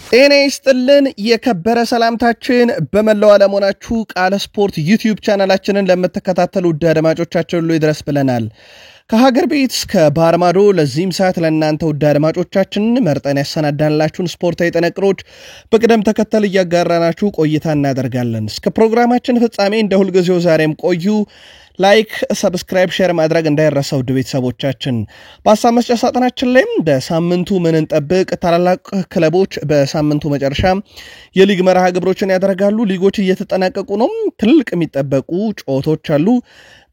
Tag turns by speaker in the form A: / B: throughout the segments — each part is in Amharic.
A: ጤና ይስጥልን የከበረ ሰላምታችን በመላው ዓለም ሆናችሁ ቃለ ስፖርት ዩቲዩብ ቻናላችንን ለምትከታተሉ ውድ አድማጮቻችን ሁሉ ይድረስ ብለናል። ከሀገር ቤት እስከ ባህር ማዶ ለዚህም ሰዓት ለእናንተ ውድ አድማጮቻችን መርጠን ያሰናዳንላችሁን ስፖርታዊ ጥንቅሮች በቅደም ተከተል እያጋራናችሁ ቆይታ እናደርጋለን። እስከ ፕሮግራማችን ፍጻሜ እንደ ሁልጊዜው ዛሬም ቆዩ። ላይክ፣ ሰብስክራይብ፣ ሼር ማድረግ እንዳይረሳ ውድ ቤተሰቦቻችን። በሀሳብ መስጫ ሳጥናችን ላይም በሳምንቱ ምን እንጠብቅ፣ ታላላቅ ክለቦች በሳምንቱ መጨረሻ የሊግ መርሃ ግብሮችን ያደርጋሉ። ሊጎች እየተጠናቀቁ ነው። ትልቅ የሚጠበቁ ጨዋታዎች አሉ።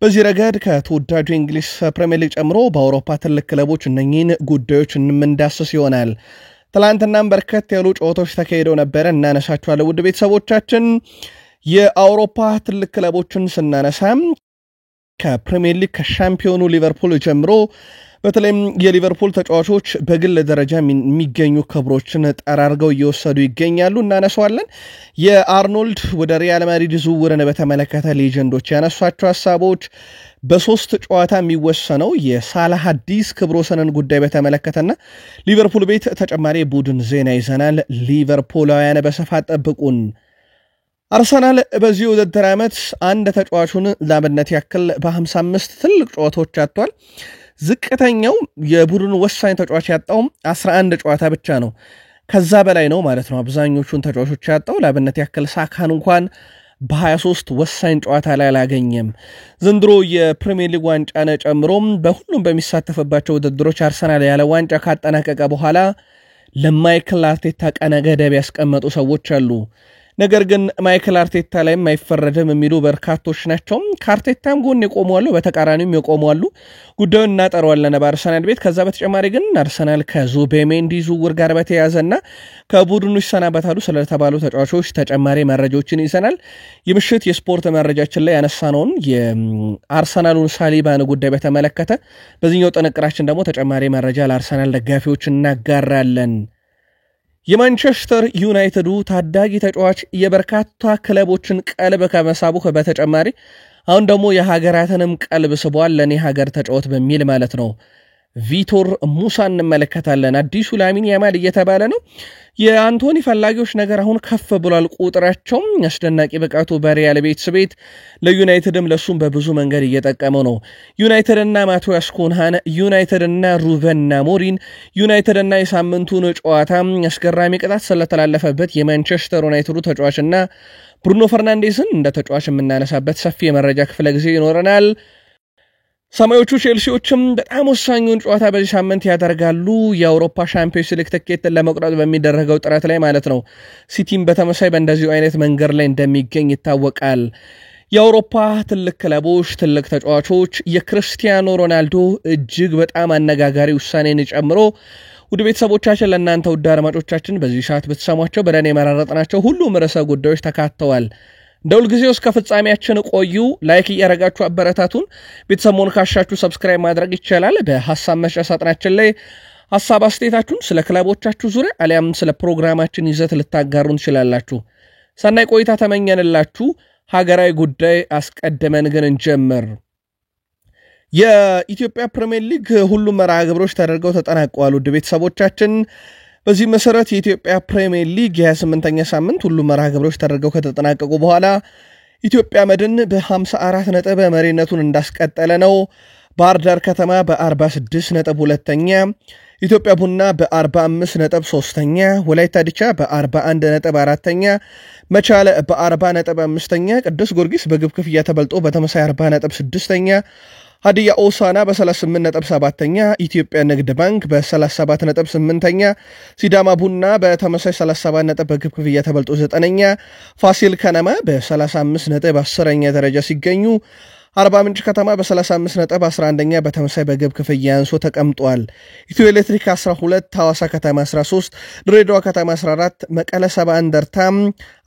A: በዚህ ረገድ ከተወዳጁ እንግሊዝ ፕሪሚየር ሊግ ጨምሮ በአውሮፓ ትልቅ ክለቦች እነኚህን ጉዳዮች እንመንዳስስ ይሆናል። ትላንትናም በርከት ያሉ ጨዋታዎች ተካሂደው ነበረ፣ እናነሳቸዋለን ውድ ቤተሰቦቻችን። የአውሮፓ ትልቅ ክለቦችን ስናነሳ ከፕሪሚየር ሊግ ከሻምፒዮኑ ሊቨርፑል ጀምሮ በተለይም የሊቨርፑል ተጫዋቾች በግል ደረጃ የሚገኙ ክብሮችን ጠራርገው እየወሰዱ ይገኛሉ፣ እናነሳዋለን። የአርኖልድ ወደ ሪያል ማድሪድ ዝውውርን በተመለከተ ሌጀንዶች ያነሷቸው ሀሳቦች፣ በሶስት ጨዋታ የሚወሰነው የሳላህ አዲስ ክብረ ወሰንን ጉዳይ በተመለከተና ሊቨርፑል ቤት ተጨማሪ ቡድን ዜና ይዘናል። ሊቨርፑላውያን በስፋት ጠብቁን። አርሰናል በዚህ ውድድር ዓመት አንድ ተጫዋቹን ላብነት ያክል በ55 ትልቅ ጨዋታዎች አጥቷል። ዝቅተኛው የቡድኑ ወሳኝ ተጫዋች ያጣው 11 ጨዋታ ብቻ ነው። ከዛ በላይ ነው ማለት ነው አብዛኞቹን ተጫዋቾች ያጣው። ላብነት ያክል ሳካን እንኳን በ23 ወሳኝ ጨዋታ ላይ አላገኘም። ዘንድሮ የፕሪሚየር ሊግ ዋንጫን ጨምሮ በሁሉም በሚሳተፍባቸው ውድድሮች አርሰናል ያለ ዋንጫ ካጠናቀቀ በኋላ ለማይክል አርቴታ ቀነ ገደብ ያስቀመጡ ሰዎች አሉ። ነገር ግን ማይክል አርቴታ ላይም አይፈረድም የሚሉ በርካቶች ናቸው። ከአርቴታም ጎን የቆሙዋሉ፣ በተቃራኒውም የቆሙዋሉ። ጉዳዩን እናጠረዋለን በአርሰናል ቤት። ከዛ በተጨማሪ ግን አርሰናል ከዙቤሜንዲ ዝውውር ጋር በተያያዘና ከቡድኑ ይሰናበታሉ ስለተባሉ ተጫዋቾች ተጨማሪ መረጃዎችን ይዘናል። የምሽት የስፖርት መረጃችን ላይ ያነሳነውን የአርሰናሉን ሳሊባን ጉዳይ በተመለከተ በዚህኛው ጥንቅራችን ደግሞ ተጨማሪ መረጃ ለአርሰናል ደጋፊዎች እናጋራለን። የማንቸስተር ዩናይትዱ ታዳጊ ተጫዋች የበርካታ ክለቦችን ቀልብ ከመሳቡ በተጨማሪ አሁን ደግሞ የሀገራትንም ቀልብ ስቧል። ለኔ ሀገር ተጫዋች በሚል ማለት ነው። ቪቶር ሙሳ እንመለከታለን። አዲሱ ላሚን ያማል እየተባለ ነው። የአንቶኒ ፈላጊዎች ነገር አሁን ከፍ ብሏል ቁጥራቸው። አስደናቂ ብቃቱ በሪያል ቤት ለዩናይትድም ለሱም በብዙ መንገድ እየጠቀመው ነው። ዩናይትድና ማቲያስ ኩንሃን፣ ዩናይትድና ሩበን አሞሪም፣ ዩናይትድና የሳምንቱን ጨዋታ አስገራሚ ቅጣት ስለተላለፈበት የማንቸስተር ዩናይትዱ ተጫዋችና ብሩኖ ፈርናንዴስን እንደ ተጫዋች የምናነሳበት ሰፊ የመረጃ ክፍለ ጊዜ ይኖረናል። ሰማዮቹ ቼልሲዎችም በጣም ወሳኙን ጨዋታ በዚህ ሳምንት ያደርጋሉ። የአውሮፓ ሻምፒዮንስ ሊግ ትኬትን ለመቁረጥ በሚደረገው ጥረት ላይ ማለት ነው። ሲቲም በተመሳይ በእንደዚሁ አይነት መንገድ ላይ እንደሚገኝ ይታወቃል። የአውሮፓ ትልቅ ክለቦች፣ ትልቅ ተጫዋቾች የክርስቲያኖ ሮናልዶ እጅግ በጣም አነጋጋሪ ውሳኔን ጨምሮ ውድ ቤተሰቦቻችን ለእናንተ ውድ አድማጮቻችን በዚህ ሰዓት ብትሰሟቸው በደን የመራረጥናቸው ሁሉም ርዕሰ ጉዳዮች ተካተዋል። እንደውል ጊዜው እስከ ፍጻሜያችን ቆዩ። ላይክ እያረጋችሁ አበረታቱን። ቤተሰቡን ካሻችሁ ሰብስክራይብ ማድረግ ይቻላል። በሐሳብ መስጫ ሳጥናችን ላይ ሐሳብ አስተያየታችሁን ስለ ክለቦቻችሁ ዙሪያ አሊያም ስለ ፕሮግራማችን ይዘት ልታጋሩን ትችላላችሁ። ሰናይ ቆይታ ተመኘንላችሁ። ሀገራዊ ጉዳይ አስቀድመን ግን እንጀምር። የኢትዮጵያ ፕሪሚየር ሊግ ሁሉም መርሃ ግብሮች ተደርገው ተጠናቀዋል ውድ ቤተሰቦቻችን። በዚህ መሰረት የኢትዮጵያ ፕሪሚየር ሊግ የ28ኛ ሳምንት ሁሉም መርሃ ግብሮች ተደርገው ከተጠናቀቁ በኋላ ኢትዮጵያ መድን በ54 ነጥብ መሪነቱን እንዳስቀጠለ ነው። ባህር ዳር ከተማ በ46 ነጥብ ሁለተኛ፣ ኢትዮጵያ ቡና በ45 ነጥብ ሶስተኛ፣ ወላይታ ዲቻ በ41 ነጥብ አራተኛ፣ መቻለ በ40 ነጥብ አምስተኛ፣ ቅዱስ ጊዮርጊስ በግብ ክፍያ ተበልጦ በተመሳይ 40 ነጥብ ስድስተኛ፣ ሀዲያ ሆሳዕና በ37 ነጥብ ሰባተኛ፣ ኢትዮጵያ ንግድ ባንክ በ37 ነጥብ ስምንተኛ፣ ሲዳማ ቡና በተመሳይ 37 ነጥብ በግብ ክፍያ ተበልጦ ዘጠነኛ፣ ፋሲል ከነማ በ35 ነጥብ 10ኛ ደረጃ ሲገኙ አርባ ምንጭ ከተማ በ35 ነጥብ 11ኛ በተመሳይ በግብ ክፍያ አንሶ ተቀምጧል። ኢትዮ ኤሌክትሪክ 12፣ ሐዋሳ ከተማ 13፣ ድሬዳዋ ከተማ 14፣ መቀለ 70 እንደርታ፣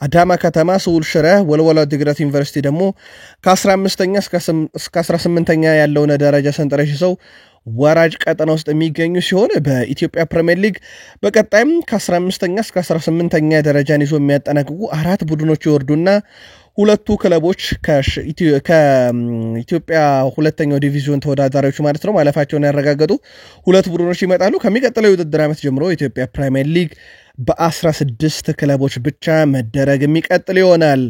A: አዳማ ከተማ፣ ስውል ሽረ፣ ወልወላ ዲግራት ዩኒቨርሲቲ ደግሞ ከ15ኛ እስከ 18ኛ ያለውን ደረጃ ሰንጠረዥ ይዘው ወራጅ ቀጠና ውስጥ የሚገኙ ሲሆን በኢትዮጵያ ፕሪሚየር ሊግ በቀጣይም ከ15ኛ እስከ 18ኛ ደረጃን ይዞ የሚያጠናቅቁ አራት ቡድኖች ይወርዱና ሁለቱ ክለቦች ከኢትዮጵያ ሁለተኛው ዲቪዥን ተወዳዳሪዎች ማለት ነው ማለፋቸውን ያረጋገጡ ሁለት ቡድኖች ይመጣሉ። ከሚቀጥለው የውድድር ዓመት ጀምሮ ኢትዮጵያ ፕሪሚየር ሊግ በ16 ክለቦች ብቻ መደረግ የሚቀጥል ይሆናል።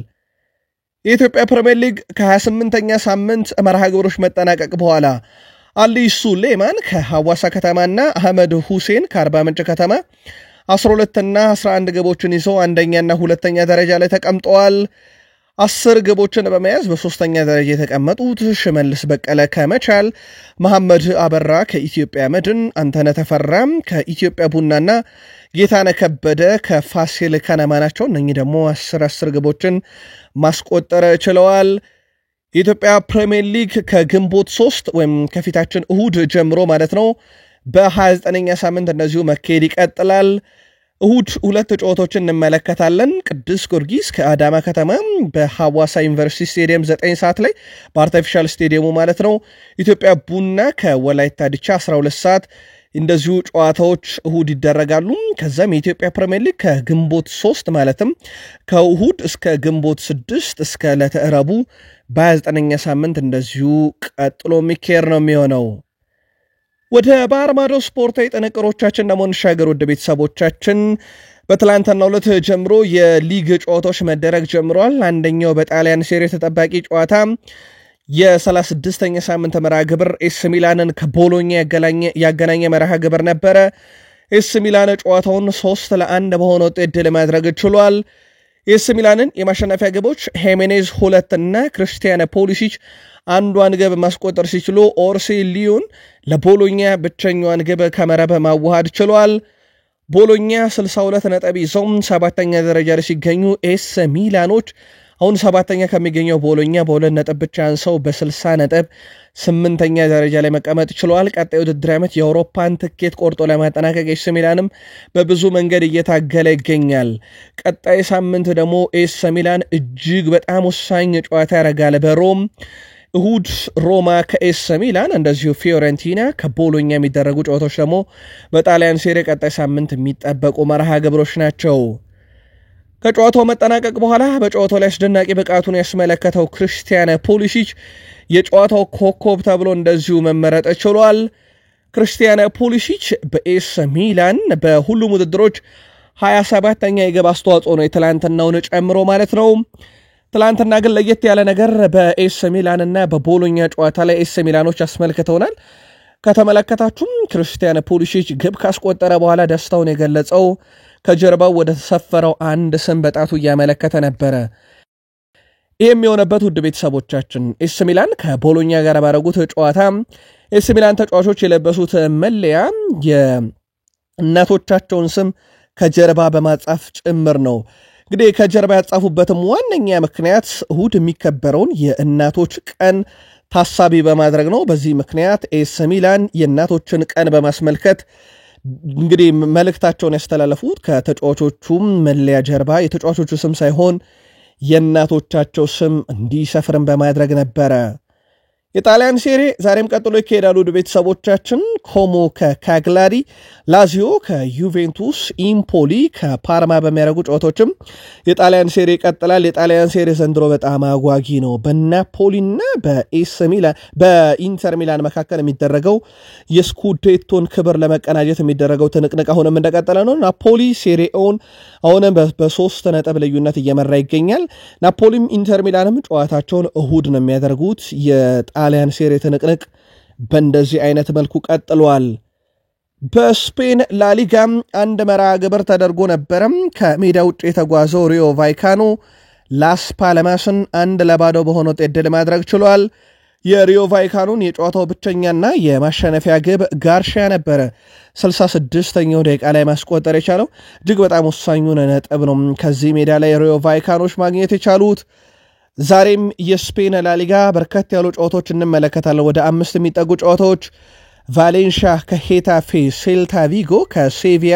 A: የኢትዮጵያ ፕሪሚየር ሊግ ከ28ኛ ሳምንት መርሃ ግብሮች መጠናቀቅ በኋላ አሊ ሱሌማን ከሐዋሳ ከተማና አህመድ ሁሴን ከአርባ ምንጭ ከተማ 12 እና 11 ግቦችን ይዘው አንደኛና ሁለተኛ ደረጃ ላይ ተቀምጠዋል። 10 ግቦችን በመያዝ በሶስተኛ ደረጃ የተቀመጡት ሽመልስ በቀለ ከመቻል፣ መሐመድ አበራ ከኢትዮጵያ መድን፣ አንተነህ ተፈራም ከኢትዮጵያ ቡናና ጌታነህ ከበደ ከፋሲል ከነማ ናቸው። እነኚህ ደግሞ 10 ግቦችን ማስቆጠር ችለዋል። የኢትዮጵያ ፕሪሚየር ሊግ ከግንቦት 3 ወይም ከፊታችን እሁድ ጀምሮ ማለት ነው በ29ኛ ሳምንት እንደዚሁ መካሄድ ይቀጥላል። እሁድ 2 ጨዋታዎችን እንመለከታለን። ቅዱስ ጊዮርጊስ ከአዳማ ከተማ በሐዋሳ ዩኒቨርሲቲ ስቴዲየም 9 ሰዓት ላይ በአርቲፊሻል ስቴዲየሙ ማለት ነው። ኢትዮጵያ ቡና ከወላይታ ዲቻ 12 ሰዓት እንደዚሁ ጨዋታዎች እሁድ ይደረጋሉ። ከዛም የኢትዮጵያ ፕሪሚየር ሊግ ከግንቦት 3 ማለትም ከእሁድ እስከ ግንቦት 6 እስከ ዕለተ ረቡዕ በ29ኛ ሳምንት እንደዚሁ ቀጥሎ የሚካሄድ ነው የሚሆነው። ወደ ባህር ማዶ ስፖርታዊ ጥንቅሮቻችን ደግሞ እንሻገር። ወደ ቤተሰቦቻችን በትላንትናው ዕለት ጀምሮ የሊግ ጨዋታዎች መደረግ ጀምረዋል። አንደኛው በጣሊያን ሴሪ ተጠባቂ ጨዋታ የ36ኛ ሳምንት መርሃ ግብር ኤስ ሚላንን ከቦሎኛ ያገናኘ መርሃ ግብር ነበረ። ኤስ ሚላን ጨዋታውን 3-1 በሆነ ውጤት ድል ማድረግ ችሏል። ኤስ ሚላንን የማሸነፊያ ግቦች ሄሜኔዝ 2 እና ክርስቲያን ፖሊሲች አንዷን ግብ ማስቆጠር ሲችሉ ኦርሴ ሊዮን ለቦሎኛ ብቸኛዋን ግብ ከመረብ ማዋሃድ ችሏል። ቦሎኛ 62 ነጥብ ይዘው 7ኛ ደረጃ ላይ ሲገኙ ኤስ ሚላኖች አሁን 7ኛ ከሚገኘው ቦሎኛ በ2 ነጥብ ብቻ አንሰው በ60 ነጥብ 8ኛ ደረጃ ላይ መቀመጥ ችለዋል። ቀጣይ ውድድር ዓመት የአውሮፓን ትኬት ቆርጦ ለማጠናቀቅ ኤስ ሚላንም በብዙ መንገድ እየታገለ ይገኛል። ቀጣይ ሳምንት ደግሞ ኤስ ሚላን እጅግ በጣም ወሳኝ ጨዋታ ያደርጋል በሮም እሁድ ሮማ ከኤስ ሚላን እንደዚሁ ፊዮረንቲና ከቦሎኛ የሚደረጉ ጨዋታዎች ደግሞ በጣሊያን ሴሪ ቀጣይ ሳምንት የሚጠበቁ መርሃ ግብሮች ናቸው። ከጨዋታው መጠናቀቅ በኋላ በጨዋታው ላይ አስደናቂ ብቃቱን ያስመለከተው ክርስቲያን ፖሊሲች የጨዋታው ኮከብ ተብሎ እንደዚሁ መመረጥ ችሏል። ክርስቲያን ፖሊሲች በኤስ ሚላን በሁሉም ውድድሮች 27ኛ የግብ አስተዋጽኦ ነው የትላንትናውን ጨምሮ ማለት ነው። ትላንትና ግን ለየት ያለ ነገር በኤስ ሚላን እና በቦሎኛ ጨዋታ ላይ ኤስ ሚላኖች አስመልክተውናል። ከተመለከታችሁም ክርስቲያን ፖሊሲች ግብ ካስቆጠረ በኋላ ደስታውን የገለጸው ከጀርባው ወደ ተሰፈረው አንድ ስም በጣቱ እያመለከተ ነበረ። ይህም የሆነበት ውድ ቤተሰቦቻችን ኤስ ሚላን ከቦሎኛ ጋር ባደረጉት ጨዋታ ኤስ ሚላን ተጫዋቾች የለበሱት መለያ የእናቶቻቸውን ስም ከጀርባ በማጻፍ ጭምር ነው። እንግዲህ ከጀርባ ያጻፉበትም ዋነኛ ምክንያት እሁድ የሚከበረውን የእናቶች ቀን ታሳቢ በማድረግ ነው። በዚህ ምክንያት ኤስ ሚላን የእናቶችን ቀን በማስመልከት እንግዲህ መልእክታቸውን ያስተላለፉት ከተጫዋቾቹም መለያ ጀርባ የተጫዋቾቹ ስም ሳይሆን የእናቶቻቸው ስም እንዲሰፍርም በማድረግ ነበረ። የጣሊያን ሴሪ ዛሬም ቀጥሎ ይካሄዳሉ። ቤተሰቦቻችን ኮሞ ከካግላሪ፣ ላዚዮ ከዩቬንቱስ፣ ኢምፖሊ ከፓርማ በሚያደርጉ ጨዋታዎችም የጣሊያን ሴሪ ይቀጥላል። የጣሊያን ሴሪ ዘንድሮ በጣም አጓጊ ነው። በናፖሊና በኢንተር ሚላን መካከል የሚደረገው የስኩዴቶን ክብር ለመቀናጀት የሚደረገው ትንቅንቅ አሁንም እንደቀጠለ ነው። ናፖሊ ሴሪኤውን አሁንም በ3 ነጥብ ልዩነት እየመራ ይገኛል። ናፖሊም ኢንተር ሚላንም ጨዋታቸውን እሁድ ነው የሚያደርጉት። ጣሊያን ሴሪ ትንቅንቅ በእንደዚህ አይነት መልኩ ቀጥሏል። በስፔን ላሊጋም አንድ መርሃ ግብር ተደርጎ ነበረም። ከሜዳ ውጭ የተጓዘው ሪዮ ቫይካኖ ላስ ፓልማስን 1-0 በሆነ ውጤት ድል ማድረግ ችሏል። የሪዮ ቫይካኖን የጨዋታው ብቸኛና የማሸነፊያ ግብ ጋርሺያ ነበረ 66ኛው ደቂቃ ላይ ማስቆጠር የቻለው። እጅግ በጣም ወሳኙን ነጥብ ነው ከዚህ ሜዳ ላይ ሪዮ ቫይካኖች ማግኘት የቻሉት። ዛሬም የስፔን ላሊጋ በርከት ያሉ ጨዋታዎች እንመለከታለን። ወደ 5 የሚጠጉ ጨዋታዎች ቫሌንሺያ ከሄታፌ፣ ሴልታ ቪጎ ከሴቪያ፣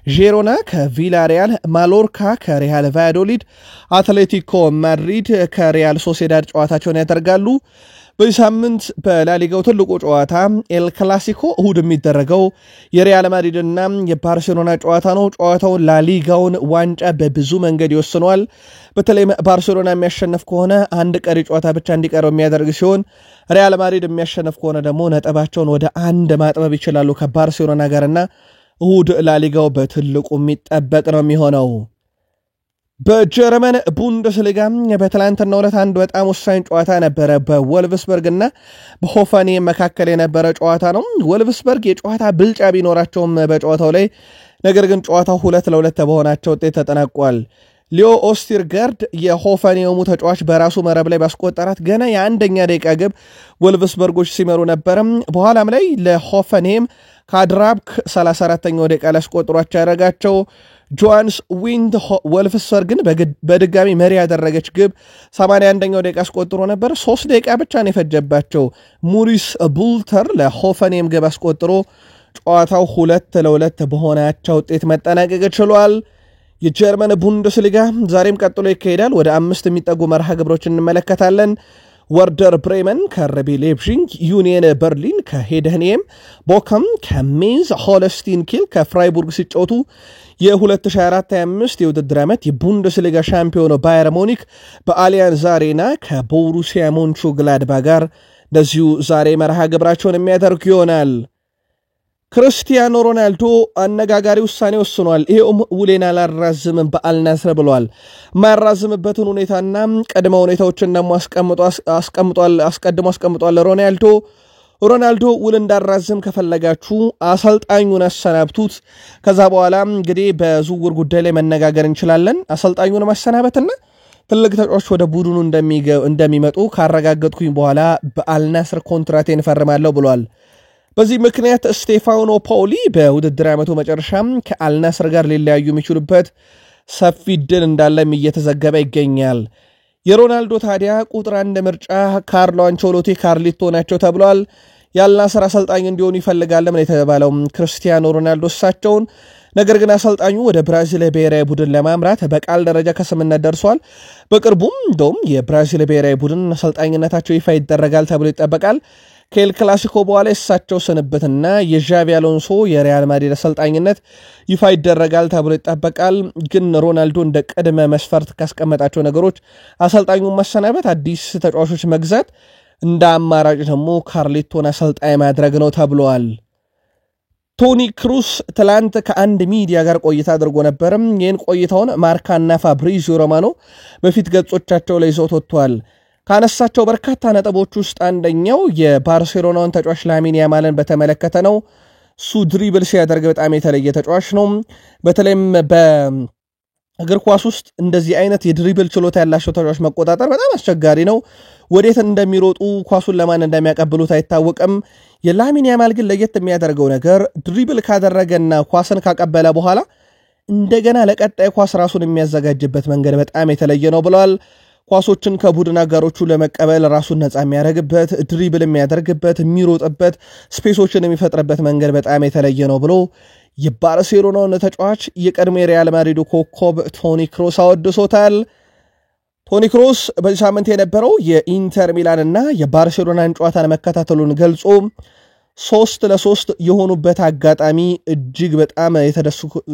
A: ጄሮና ከቪላሪያል፣ ማሎርካ ከሪያል ቫያዶሊድ፣ አትሌቲኮ ማድሪድ ከሪያል ሶሴዳድ ጨዋታቸውን ያደርጋሉ። በዚህ ሳምንት በላሊጋው ትልቁ ጨዋታ ኤል ክላሲኮ እሁድ የሚደረገው የሪያል ማድሪድ እና የባርሴሎና ጨዋታ ነው። ጨዋታው ላሊጋውን ዋንጫ በብዙ መንገድ ይወስነዋል። በተለይ ባርሴሎና የሚያሸንፍ ከሆነ አንድ ቀሪ ጨዋታ ብቻ እንዲቀረው የሚያደርግ ሲሆን ሪያል ማድሪድ የሚያሸንፍ ከሆነ ደግሞ ነጥባቸውን ወደ 1 ማጥበብ ይችላሉ ከባርሴሎና ጋርና እሁድ ላሊጋው በትልቁ የሚጠበቅ ነው የሚሆነው። በጀርመን ቡንደስሊጋ በትላንትናው ዕለት አንድ በጣም ወሳኝ ጨዋታ ነበረ። በወልፍስበርግ እና በሆፈንሄም መካከል የነበረ ጨዋታ ነው። ወልፍስበርግ የጨዋታ ብልጫ ቢኖራቸውም በጨዋታው ላይ ነገር ግን ጨዋታው 2-2 በሆናቸው ውጤት ተጠናቋል። ሊዮ ኦስቲርጋርድ የሆፈንሄሙ ተጫዋች በራሱ መረብ ላይ ባስቆጠራት ገና የአንደኛ ደቂቃ ግብ ወልፍስበርጎች ሲመሩ ነበር። በኋላም ላይ ለሆፈንሄም ካድራብክ 34ኛው ደቂቃ ላይ አስቆጥሯቸው ያደረጋቸው ጆሃንስ ዊንድ ወልፍስበርግን በድጋሚ መሪ ያደረገች ግብ 81ኛው ደቂቃ አስቆጥሮ ነበር። 3 ደቂቃ ብቻ ነው የፈጀባቸው። ሙሪስ ቡልተር ለሆፈንሄም ግብ አስቆጥሮ ጨዋታው 2-2 በሆናቸው ውጤት መጠናቀቅ ችሏል። የጀርመን ቡንደስሊጋ ዛሬም ቀጥሎ ይካሄዳል። ወደ 5 የሚጠጉ መርሃ ግብሮችን እንመለከታለን። ወርደር ብሬመን ከአርቢ ሌይፕዚግ፣ ዩኒየን በርሊን ከሄደንሄም፣ ቦከም ከሜንዝ፣ ሆልስቲን ኪል ከፍራይቡርግ ሲጫወቱ የ2024-25 የውድድር ዓመት የቡንደስሊጋ ሻምፒዮን ባየር ሙኒክ በአሊያንዝ አሬና ከቦሩሲያ ሞንቹግላድባ ጋር እንደዚሁ ዛሬ መርሃ ግብራቸውን የሚያደርጉ ይሆናል። ክርስቲያኖ ሮናልዶ አነጋጋሪ ውሳኔ ወስኗል። ይሄውም ውሌን አላራዝምም በአልናስር ብሏል። ማራዝምበትን ሁኔታና ቀድመ ሁኔታዎችን ደግሞ አስቀድሞ አስቀምጧል። ሮናልዶ ውል እንዳራዝም ከፈለጋችሁ አሰልጣኙን አሰናብቱት። ከዛ በኋላ እንግዲህ በዝውውር ጉዳይ ላይ መነጋገር እንችላለን። አሰልጣኙን ማሰናበትና ትልቅ ተጫዋቾች ወደ ቡድኑ እንደሚመጡ ካረጋገጥኩኝ በኋላ በአልናስር ኮንትራቴን እፈርማለሁ ብሏል። በዚህ ምክንያት ስቴፋኖ ፓውሊ በውድድር ዓመቱ መጨረሻም ከአልናስር ጋር ሊለያዩ የሚችሉበት ሰፊ ድል እንዳለም እየተዘገበ ይገኛል። የሮናልዶ ታዲያ ቁጥር 1 ምርጫ ካርሎ አንቸሎቲ ካርሊቶ ናቸው ተብሏል። የአልናስር አሰልጣኝ እንዲሆኑ ይፈልጋል የተባለው ክርስቲያኖ ሮናልዶ እሳቸውን፣ ነገር ግን አሰልጣኙ ወደ ብራዚል ብሔራዊ ቡድን ለማምራት በቃል ደረጃ ከስምምነት ደርሷል። በቅርቡም እንደውም የብራዚል ብሔራዊ ቡድን አሰልጣኝነታቸው ይፋ ይደረጋል ተብሎ ይጠበቃል። ከኤል ክላሲኮ በኋላ የሳቸው ስንብትና የዣቪ አሎንሶ የሪያል ማድሪድ አሰልጣኝነት ይፋ ይደረጋል ተብሎ ይጠበቃል። ግን ሮናልዶ እንደ ቅድመ መስፈርት ካስቀመጣቸው ነገሮች አሰልጣኙን ማሰናበት፣ አዲስ ተጫዋቾች መግዛት፣ እንደ አማራጭ ደግሞ ካርሊቶን አሰልጣኝ ማድረግ ነው ተብሏል። ቶኒ ክሩስ ትላንት ከአንድ ሚዲያ ጋር ቆይታ አድርጎ ነበርም። ይህን ቆይታውን ማርካና ፋብሪዚዮ ሮማኖ በፊት ገጾቻቸው ላይ ይዘውት ወጥቷል። ካነሳቸው በርካታ ነጥቦች ውስጥ አንደኛው የባርሴሎናውን ተጫዋች ላሚን ያማልን በተመለከተ ነው። እሱ ድሪብል ሲያደርግ በጣም የተለየ ተጫዋች ነው። በተለይም በእግር ኳስ ውስጥ እንደዚህ አይነት የድሪብል ችሎታ ያላቸው ተጫዋች መቆጣጠር በጣም አስቸጋሪ ነው። ወዴት እንደሚሮጡ ኳሱን ለማን እንደሚያቀብሉት አይታወቅም። የላሚን ያማል ግን ለየት የሚያደርገው ነገር ድሪብል ካደረገና ኳስን ካቀበለ በኋላ እንደገና ለቀጣይ ኳስ ራሱን የሚያዘጋጅበት መንገድ በጣም የተለየ ነው ብለዋል። ኳሶችን ከቡድን አጋሮቹ ለመቀበል ራሱን ነፃ የሚያደርግበት፣ ድሪብል የሚያደርግበት፣ የሚሮጥበት፣ ስፔሶችን የሚፈጥርበት መንገድ በጣም የተለየ ነው ብሎ የባርሴሎናውን ተጫዋች የቀድሞ ሪያል ማድሪድ ኮከብ ቶኒ ክሮስ አወድሶታል። ቶኒ ክሮስ በዚህ ሳምንት የነበረው የኢንተር ሚላን እና የባርሴሎናን ጨዋታን መከታተሉን ገልጾ 3-3 የሆኑበት አጋጣሚ እጅግ በጣም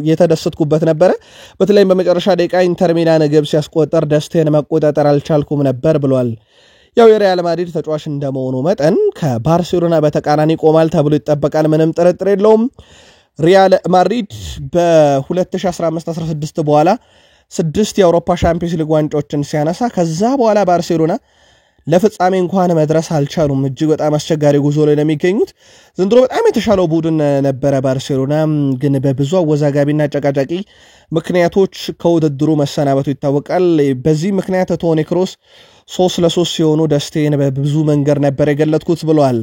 A: የተደሰትኩበት ነበረ። በተለይም በመጨረሻ ደቂቃ ኢንተር ሚላን ግብ ሲያስቆጠር ደስታን መቆጣጠር አልቻልኩም ነበር ብሏል። ያው የሪያል ማድሪድ ተጫዋች እንደመሆኑ መጠን ከባርሴሎና በተቃራኒ ቆማል ተብሎ ይጠበቃል። ምንም ጥርጥር የለውም። ሪያል ማድሪድ በ2015-16 በኋላ 6 የአውሮፓ ሻምፒዮንስ ሊግ ዋንጫዎችን ሲያነሳ ከዛ በኋላ ባርሴሎና ለፍጻሜ እንኳን መድረስ አልቻሉም። እጅግ በጣም አስቸጋሪ ጉዞ ላይ ነው የሚገኙት። ዘንድሮ በጣም የተሻለው ቡድን ነበረ ባርሴሎና፣ ግን በብዙ አወዛጋቢና አጨቃጫቂ ምክንያቶች ከውድድሩ መሰናበቱ ይታወቃል። በዚህ ምክንያት ቶኒ ክሮስ 3-3 ሲሆኑ ደስታዬን በብዙ መንገድ ነበር የገለጥኩት ብሏል።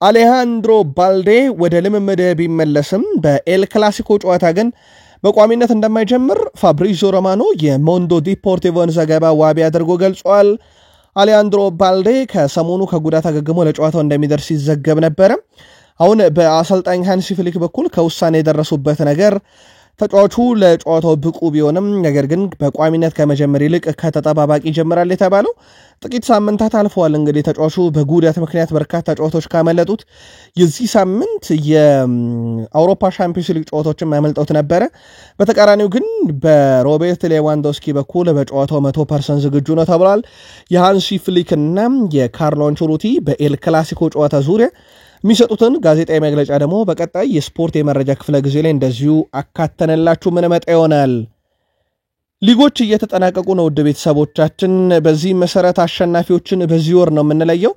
A: አሌሃንድሮ ባልዴ ወደ ልምምድ ቢመለስም በኤል ክላሲኮ ጨዋታ ግን በቋሚነት እንደማይጀምር ፋብሪዚዮ ሮማኖ የሞንዶ ዲፖርቲቮን ዘገባ ዋቢ አድርጎ ገልጿል። አሌሃንድሮ ባልዴ ከሰሞኑ ከጉዳት አገግሞ ለጨዋታው እንደሚደርስ ይዘገብ ነበረ። አሁን በአሰልጣኝ ሃንሲ ፍሊክ በኩል ከውሳኔ የደረሱበት ነገር ተጫዋቹ ለጨዋታው ብቁ ቢሆንም ነገር ግን በቋሚነት ከመጀመር ይልቅ ከተጠባባቂ ይጀምራል የተባለው ጥቂት ሳምንታት አልፈዋል። እንግዲህ ተጫዋቹ በጉዳት ምክንያት በርካታ ጨዋታዎች ካመለጡት የዚህ ሳምንት የአውሮፓ ሻምፒዮንስ ሊግ ጨዋታዎችን ማመልጠውት ነበረ። በተቃራኒው ግን በሮቤርት ሌዋንዶስኪ በኩል በጨዋታው 100% ዝግጁ ነው ተብሏል። የሃንሲ ፍሊክ እና የካርሎ አንቸሎቲ በኤል ክላሲኮ ጨዋታ ዙሪያ የሚሰጡትን ጋዜጣዊ መግለጫ ደግሞ በቀጣይ የስፖርት የመረጃ ክፍለ ጊዜ ላይ እንደዚሁ አካተነላችሁ ምን መጣ ይሆናል። ሊጎች እየተጠናቀቁ ነው ውድ ቤተሰቦቻችን። በዚህ መሰረት አሸናፊዎችን በዚህ ወር ነው የምንለየው።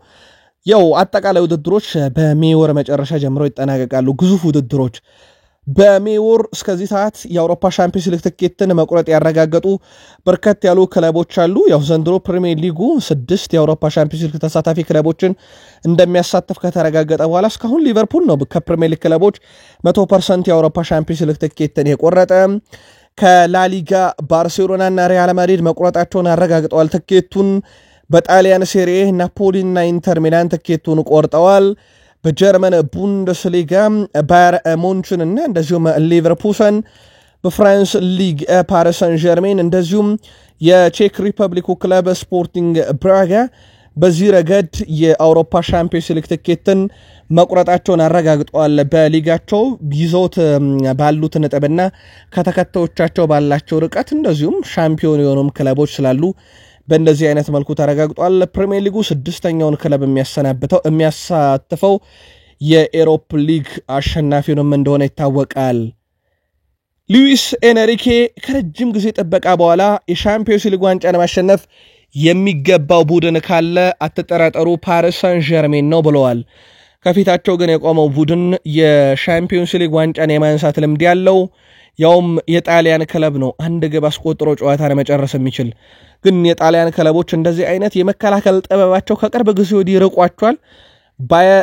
A: ያው አጠቃላይ ውድድሮች በሜይ ወር መጨረሻ ጀምሮ ይጠናቀቃሉ። ግዙፍ ውድድሮች በሜይ ወር እስከዚህ ሰዓት የአውሮፓ ሻምፒዮንስ ሊግ ትኬትን መቁረጥ ያረጋገጡ በርከት ያሉ ክለቦች አሉ። ያው ዘንድሮ ፕሪሚየር ሊጉ 6 የአውሮፓ ሻምፒዮንስ ሊግ ተሳታፊ ክለቦችን እንደሚያሳትፍ ከተረጋገጠ በኋላ እስካሁን ሊቨርፑል ነው ከፕሪሚየር ሊግ ክለቦች 100% የአውሮፓ ሻምፒዮንስ ሊግ ትኬትን የቆረጠ። ከላሊጋ ባርሴሎና እና ሪያል ማድሪድ መቁረጣቸውን አረጋግጠዋል ትኬቱን። በጣሊያን ሴሪኤ ናፖሊና ኢንተር ሚላን ትኬቱን ቆርጠዋል። በጀርመን ቡንደስሊጋ ባየር ሙንችን እና እንደዚሁም ሊቨርፑልን፣ በፍራንስ ሊግ ፓሪስ ሰን ዠርሜን እንደዚሁም የቼክ ሪፐብሊኩ ክለብ ስፖርቲንግ ብራጋ በዚህ ረገድ የአውሮፓ ሻምፒዮንስ ሊግ ትኬትን መቁረጣቸውን አረጋግጠዋል። በሊጋቸው ይዘውት ባሉት ነጥብና ከተከታዮቻቸው ባላቸው ርቀት እንደዚሁም ሻምፒዮን የሆኑም ክለቦች ስላሉ በእንደዚህ አይነት መልኩ ተረጋግጧል። ፕሪሚየር ሊጉ 6ኛውን ክለብ የሚያሳትፈው የኤሮፕ ሊግ አሸናፊውንም እንደሆነ ይታወቃል። ሉዊስ ኤንሪኬ ከረጅም ጊዜ ጥበቃ በኋላ የሻምፒዮንስ ሊግ ዋንጫን ማሸነፍ የሚገባው ቡድን ካለ አትጠራጠሩ ፓሪስ ሰን ዠርሜን ነው ብለዋል። ከፊታቸው ግን የቆመው ቡድን የሻምፒዮንስ ሊግ ዋንጫን የማንሳት ልምድ ያለው ያውም የጣሊያን ክለብ ነው። አንድ ግብ አስቆጥሮ ጨዋታን መጨረስ የሚችል ግን የጣሊያን ክለቦች እንደዚህ አይነት የመከላከል ጥበባቸው ከቅርብ ጊዜ ወዲህ ርቋቸዋል።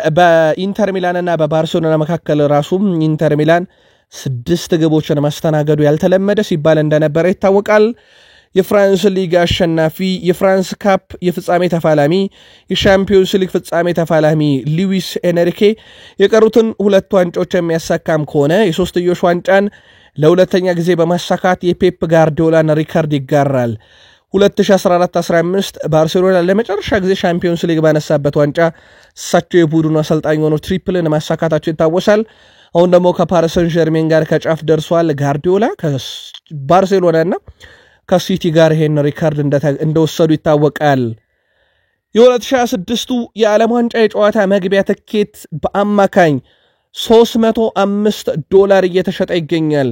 A: በኢንተር ሚላንና በባርሴሎና መካከል ራሱም ኢንተር ሚላን 6 ግቦችን ማስተናገዱ ያልተለመደ ሲባል እንደነበረ ይታወቃል። የፍራንስ ሊግ አሸናፊ፣ የፍራንስ ካፕ የፍጻሜ ተፋላሚ፣ የሻምፒዮንስ ሊግ ፍጻሜ ተፋላሚ ሉዊስ ኤንሪኬ የቀሩትን 2 ዋንጫዎች የሚያሳካም ከሆነ የሶስትዮሽ ዋንጫን ለሁለተኛ ጊዜ በማሳካት የፔፕ ጋርዲዮላን ሪካርድ ይጋራል። 2014-15 ባርሴሎና ለመጨረሻ ጊዜ ሻምፒዮንስ ሊግ ባነሳበት ዋንጫ እሳቸው የቡድኑ አሰልጣኝ ሆነው ትሪፕልን ማሳካታቸው ይታወሳል። አሁን ደግሞ ከፓሪስ ሰን ዠርሜን ጋር ከጫፍ ደርሷል። ጋርዲዮላ ከባርሴሎናና ከሲቲ ጋር ይሄን ሪካርድ እንደወሰዱ ይታወቃል። የ2026ቱ የዓለም ዋንጫ የጨዋታ መግቢያ ትኬት በአማካኝ $305 እየተሸጠ ይገኛል።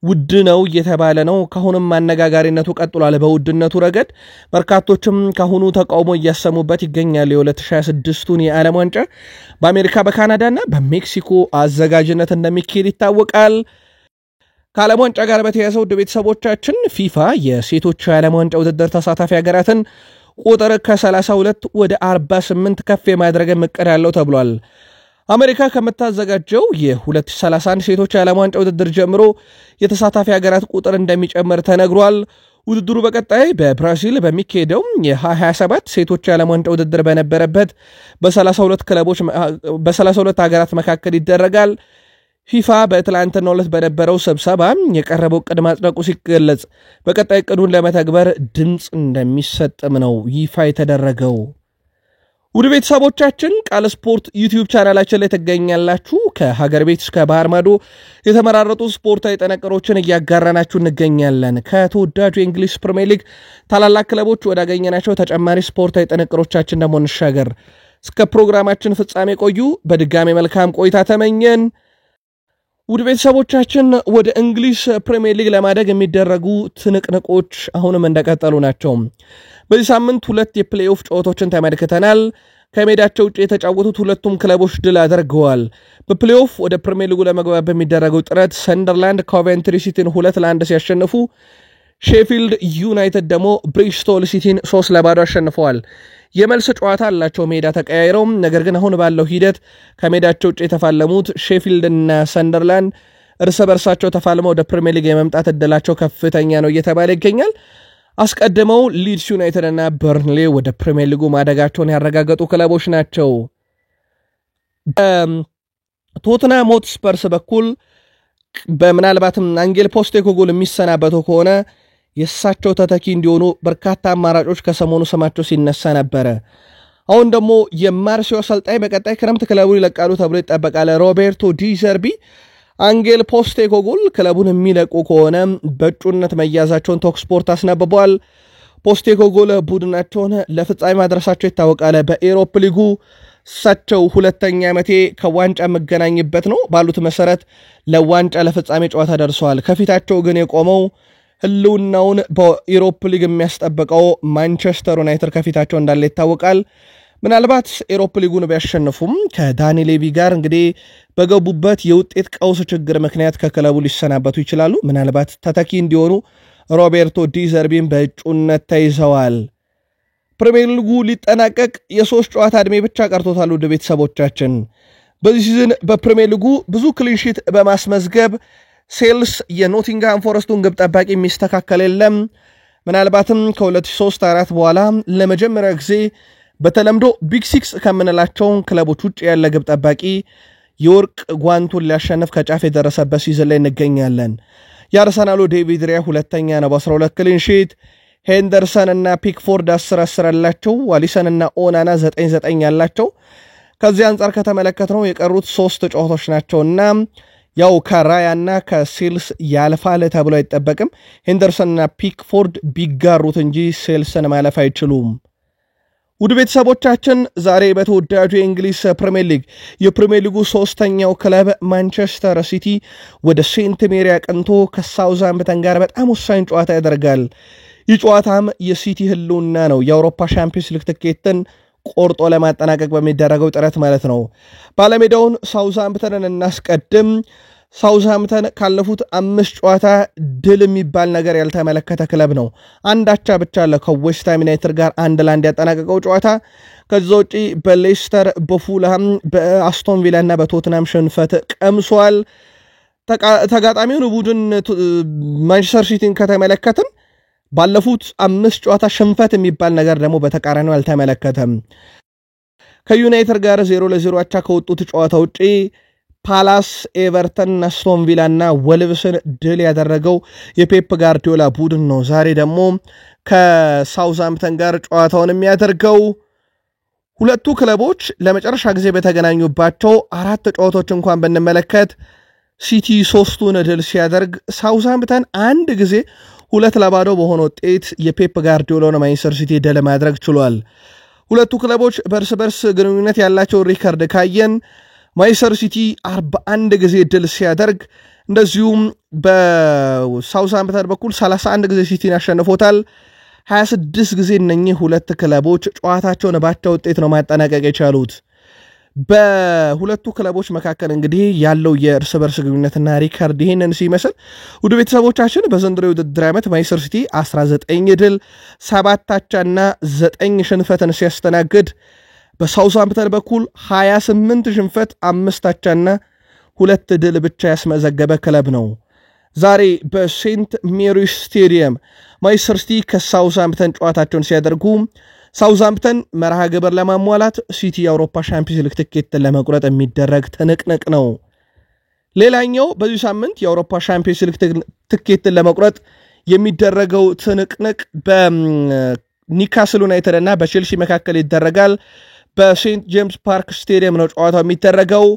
A: ውድ ነው እየተባለ ነው። ካሁንም አነጋጋሪነቱ ቀጥሏል። በውድነቱ ረገድ በርካቶችም ካሁኑ ተቃውሞ እያሰሙበት ይገኛል። የ2026ቱን የዓለም ዋንጫ በአሜሪካ በካናዳና በሜክሲኮ አዘጋጅነት እንደሚካሄድ ይታወቃል። ከዓለም ዋንጫ ጋር በተያያዘ ውድ ቤተሰቦቻችን ፊፋ የሴቶች የዓለም ዋንጫ ውድድር ተሳታፊ ሀገራትን ቁጥር ከ32 ወደ 48 ከፍ የማድረግ እቅድ አለው ተብሏል። አሜሪካ ከምታዘጋጀው የ2031 ሴቶች የዓለም ዋንጫ ውድድር ጀምሮ የተሳታፊ ሀገራት ቁጥር እንደሚጨምር ተነግሯል። ውድድሩ በቀጣይ በብራዚል በሚካሄደው የ2027 ሴቶች የዓለም ዋንጫ ውድድር በነበረበት በ32 ሀገራት መካከል ይደረጋል። ፊፋ በትላንትናው ዕለት በነበረው ስብሰባ የቀረበው ዕቅድ ማጽደቁ ሲገለጽ በቀጣይ ዕቅዱን ለመተግበር ድምፅ እንደሚሰጥም ነው ይፋ የተደረገው። ውድ ቤተሰቦቻችን ቃል ስፖርት ዩቲዩብ ቻናላችን ላይ ተገኛላችሁ። ከሀገር ቤት እስከ ባህር ማዶ የተመራረጡ ስፖርታዊ ጥንቅሮችን እያጋራናችሁ እንገኛለን። ከተወዳጁ የእንግሊዝ ፕሪሚየር ሊግ ታላላቅ ክለቦች ወዳገኘናቸው ተጨማሪ ስፖርታዊ ጥንቅሮቻችን ደግሞ እንሻገር። እስከ ፕሮግራማችን ፍጻሜ ቆዩ። በድጋሚ መልካም ቆይታ ተመኘን። ውድ ቤተሰቦቻችን ወደ እንግሊዝ ፕሪሚየር ሊግ ለማደግ የሚደረጉ ትንቅንቆች አሁንም እንደቀጠሉ ናቸው። በዚህ ሳምንት 2 የፕሌይኦፍ ጨዋታዎችን ተመልክተናል። ከሜዳቸው ውጭ የተጫወቱት ሁለቱም ክለቦች ድል አድርገዋል። በፕሌይኦፍ ወደ ፕሪሚየር ሊጉ ለመግባት በሚደረገው ጥረት ሰንደርላንድ ኮቨንትሪ ሲቲን 2-1 ሲያሸንፉ፣ ሼፊልድ ዩናይትድ ደግሞ ብሪስቶል ሲቲን 3-0 አሸንፈዋል። የመልስ ጨዋታ አላቸው ሜዳ ተቀያይረው። ነገር ግን አሁን ባለው ሂደት ከሜዳቸው ውጭ የተፋለሙት ሼፊልድ እና ሰንደርላንድ እርስ በርሳቸው ተፋልመው ወደ ፕሪሚየር ሊግ የመምጣት እድላቸው ከፍተኛ ነው እየተባለ ይገኛል። አስቀድመው ሊድስ ዩናይትድ እና በርንሌ ወደ ፕሪሚየር ሊጉ ማደጋቸውን ያረጋገጡ ክለቦች ናቸው። ቶትናም ሆትስፐርስ በኩል በምናልባትም አንጌል ፖስቴኮግሉ የሚሰናበተው ከሆነ የእሳቸው ተተኪ እንዲሆኑ በርካታ አማራጮች ከሰሞኑ ስማቸው ሲነሳ ነበረ። አሁን ደግሞ የማርሴዮ አሰልጣኝ በቀጣይ ክረምት ክለቡን ይለቃሉ ተብሎ ይጠበቃል። ሮቤርቶ ዲ ዘርቢ አንጌል ፖስቴኮግሉ ክለቡን የሚለቁ ከሆነ በእጩነት መያዛቸውን ቶክ ስፖርት አስነብቧል። ፖስቴኮግሉ ቡድናቸውን ለፍጻሜ ማድረሳቸው ይታወቃል። በኤሮፕ ሊጉ እሳቸው ሁለተኛ ዓመቴ ከዋንጫ መገናኝበት ነው ባሉት መሰረት ለዋንጫ ለፍጻሜ ጨዋታ ደርሰዋል። ከፊታቸው ግን የቆመው ህልውናውን በዩሮፓ ሊግ የሚያስጠብቀው ማንቸስተር ዩናይትድ ከፊታቸው እንዳለ ይታወቃል። ምናልባት ዩሮፓ ሊጉን ቢያሸንፉም ከዳኒ ሌቪ ጋር እንግዲህ በገቡበት የውጤት ቀውስ ችግር ምክንያት ከክለቡ ሊሰናበቱ ይችላሉ። ምናልባት ተተኪ እንዲሆኑ ሮቤርቶ ዲ ዘርቢን በእጩነት ተይዘዋል። ፕሪሚየር ሊጉ ሊጠናቀቅ የ3 ጨዋታ ዕድሜ ብቻ ቀርቶታል። ውድ ቤተሰቦቻችን በዚህ ሲዝን በፕሪሚየር ሊጉ ብዙ ክሊንሺት በማስመዝገብ ሴልስ የኖቲንግሃም ፎረስቱን ግብ ጠባቂ የሚስተካከል የለም። ምናልባትም ከ2003-4 በኋላ ለመጀመሪያ ጊዜ በተለምዶ ቢግ ሲክስ ከምንላቸው ክለቦች ውጭ ያለ ግብ ጠባቂ የወርቅ ጓንቱን ሊያሸንፍ ከጫፍ የደረሰበት ሲዝን ላይ እንገኛለን። የአርሰናሉ ዴቪድ ሪያ ሁለተኛ ነው በ12 ክሊንሺት። ሄንደርሰን እና ፒክፎርድ 10-10 ያላቸው፣ ዋሊሰን እና ኦናና 9-9 ያላቸው። ከዚህ አንጻር ከተመለከትነው የቀሩት 3 ጨዋታዎች ናቸውና ያው ከራያና ከሴልስ ያልፋል ተብሎ አይጠበቅም። ሄንደርሰን እና ፒክፎርድ ቢጋሩት እንጂ ሴልስን ማለፍ አይችሉም። ውድ ቤተሰቦቻችን ዛሬ በተወዳጁ የእንግሊዝ ፕሪሚየር ሊግ የፕሪሚየር ሊጉ 3ኛው ክለብ ማንቸስተር ሲቲ ወደ ሴንት ሜሪ አቅንቶ ከሳውዛምፕተን ጋር በጣም ወሳኝ ጨዋታ ያደርጋል። ይህ ጨዋታም የሲቲ ህልውና ነው። የአውሮፓ ሻምፒዮንስ ሊግ ትኬትን ቆርጦ ለማጠናቀቅ በሚደረገው ጥረት ማለት ነው። ባለሜዳውን ሳውዛምፕተንን እናስቀድም። ሳውዛምፕተን ካለፉት 5 ጨዋታ ድል የሚባል ነገር ያልተመለከተ ክለብ ነው። አንዳቻ ብቻ አለ ከዌስትሃም ዩናይትድ ጋር 1-1 ያጠናቀቀው ጨዋታ። ከዛ ውጪ በሌስተር፣ በፉልሃም፣ በአስቶን ቪላ እና በቶትናም ሽንፈት ቀምሷል። ተጋጣሚውን ቡድን ማንቸስተር ሲቲን ከተመለከትን ባለፉት 5 ጨዋታ ሽንፈት የሚባል ነገር ደግሞ በተቃራኒው አልተመለከተም። ከዩናይትድ ጋር 0-0 አቻ ከወጡት ጨዋታ ውጪ ፓላስ፣ ኤቨርተን፣ አስቶን ቪላ እና ወልቭስን ድል ያደረገው የፔፕ ጋርዲዮላ ቡድን ነው። ዛሬ ደግሞ ከሳውዛምፕተን ጋር ጨዋታውን የሚያደርገው። ሁለቱ ክለቦች ለመጨረሻ ጊዜ በተገናኙባቸው 4 ጨዋታዎች እንኳን ብንመለከት ሲቲ 3ቱን ድል ሲያደርግ ሳውዛምፕተን 1 ጊዜ 2-0 በሆነ ውጤት የፔፕ ጋርዲዮላን ማንቸስተር ሲቲ ድል ማድረግ ችሏል። ሁለቱ ክለቦች በርስ በርስ ግንኙነት ያላቸው ሪከርድ ካየን ማንቸስተር ሲቲ 41 ጊዜ ድል ሲያደርግ እንደዚሁም በሳውዛምፕተን በኩል 31 ጊዜ ሲቲን አሸንፎታል። 26 ጊዜ እነኚህ ሁለት ክለቦች ጨዋታቸውን ባቻ ውጤት ነው ማጠናቀቅ የቻሉት። በሁለቱ ክለቦች መካከል እንግዲህ ያለው የእርስ በርስ ግንኙነትና ሪከርድ ይሄንን ሲመስል ውድ ቤተሰቦቻችን በዘንድሮው የውድድር ዓመት ማንቸስተር ሲቲ 19 ድል 7 አቻና 9 ሽንፈትን ሲያስተናግድ በሳውዛምፕተን በኩል 28 ሽንፈት 5 አቻና 2 ድል ብቻ ያስመዘገበ ክለብ ነው። ዛሬ በሴንት ሜሪ ስቴዲየም ማንቸስተር ሲቲ ከሳውዛምፕተን ጨዋታቸውን ሲያደርጉ ሳውዛምፕተን መርሃ ግብር ለማሟላት ሲቲ የአውሮፓ ሻምፒዮንስ ሊግ ትኬትን ለመቁረጥ የሚደረግ ትንቅንቅ ነው። ሌላኛው በዚህ ሳምንት የአውሮፓ ሻምፒዮንስ ሊግ ትኬትን ለመቁረጥ የሚደረገው ትንቅንቅ በኒካስል ዩናይትድ እና በቼልሲ መካከል ይደረጋል። በሴንት ጄምስ ፓርክ ስቴዲየም ነው ጨዋታው የሚደረገው።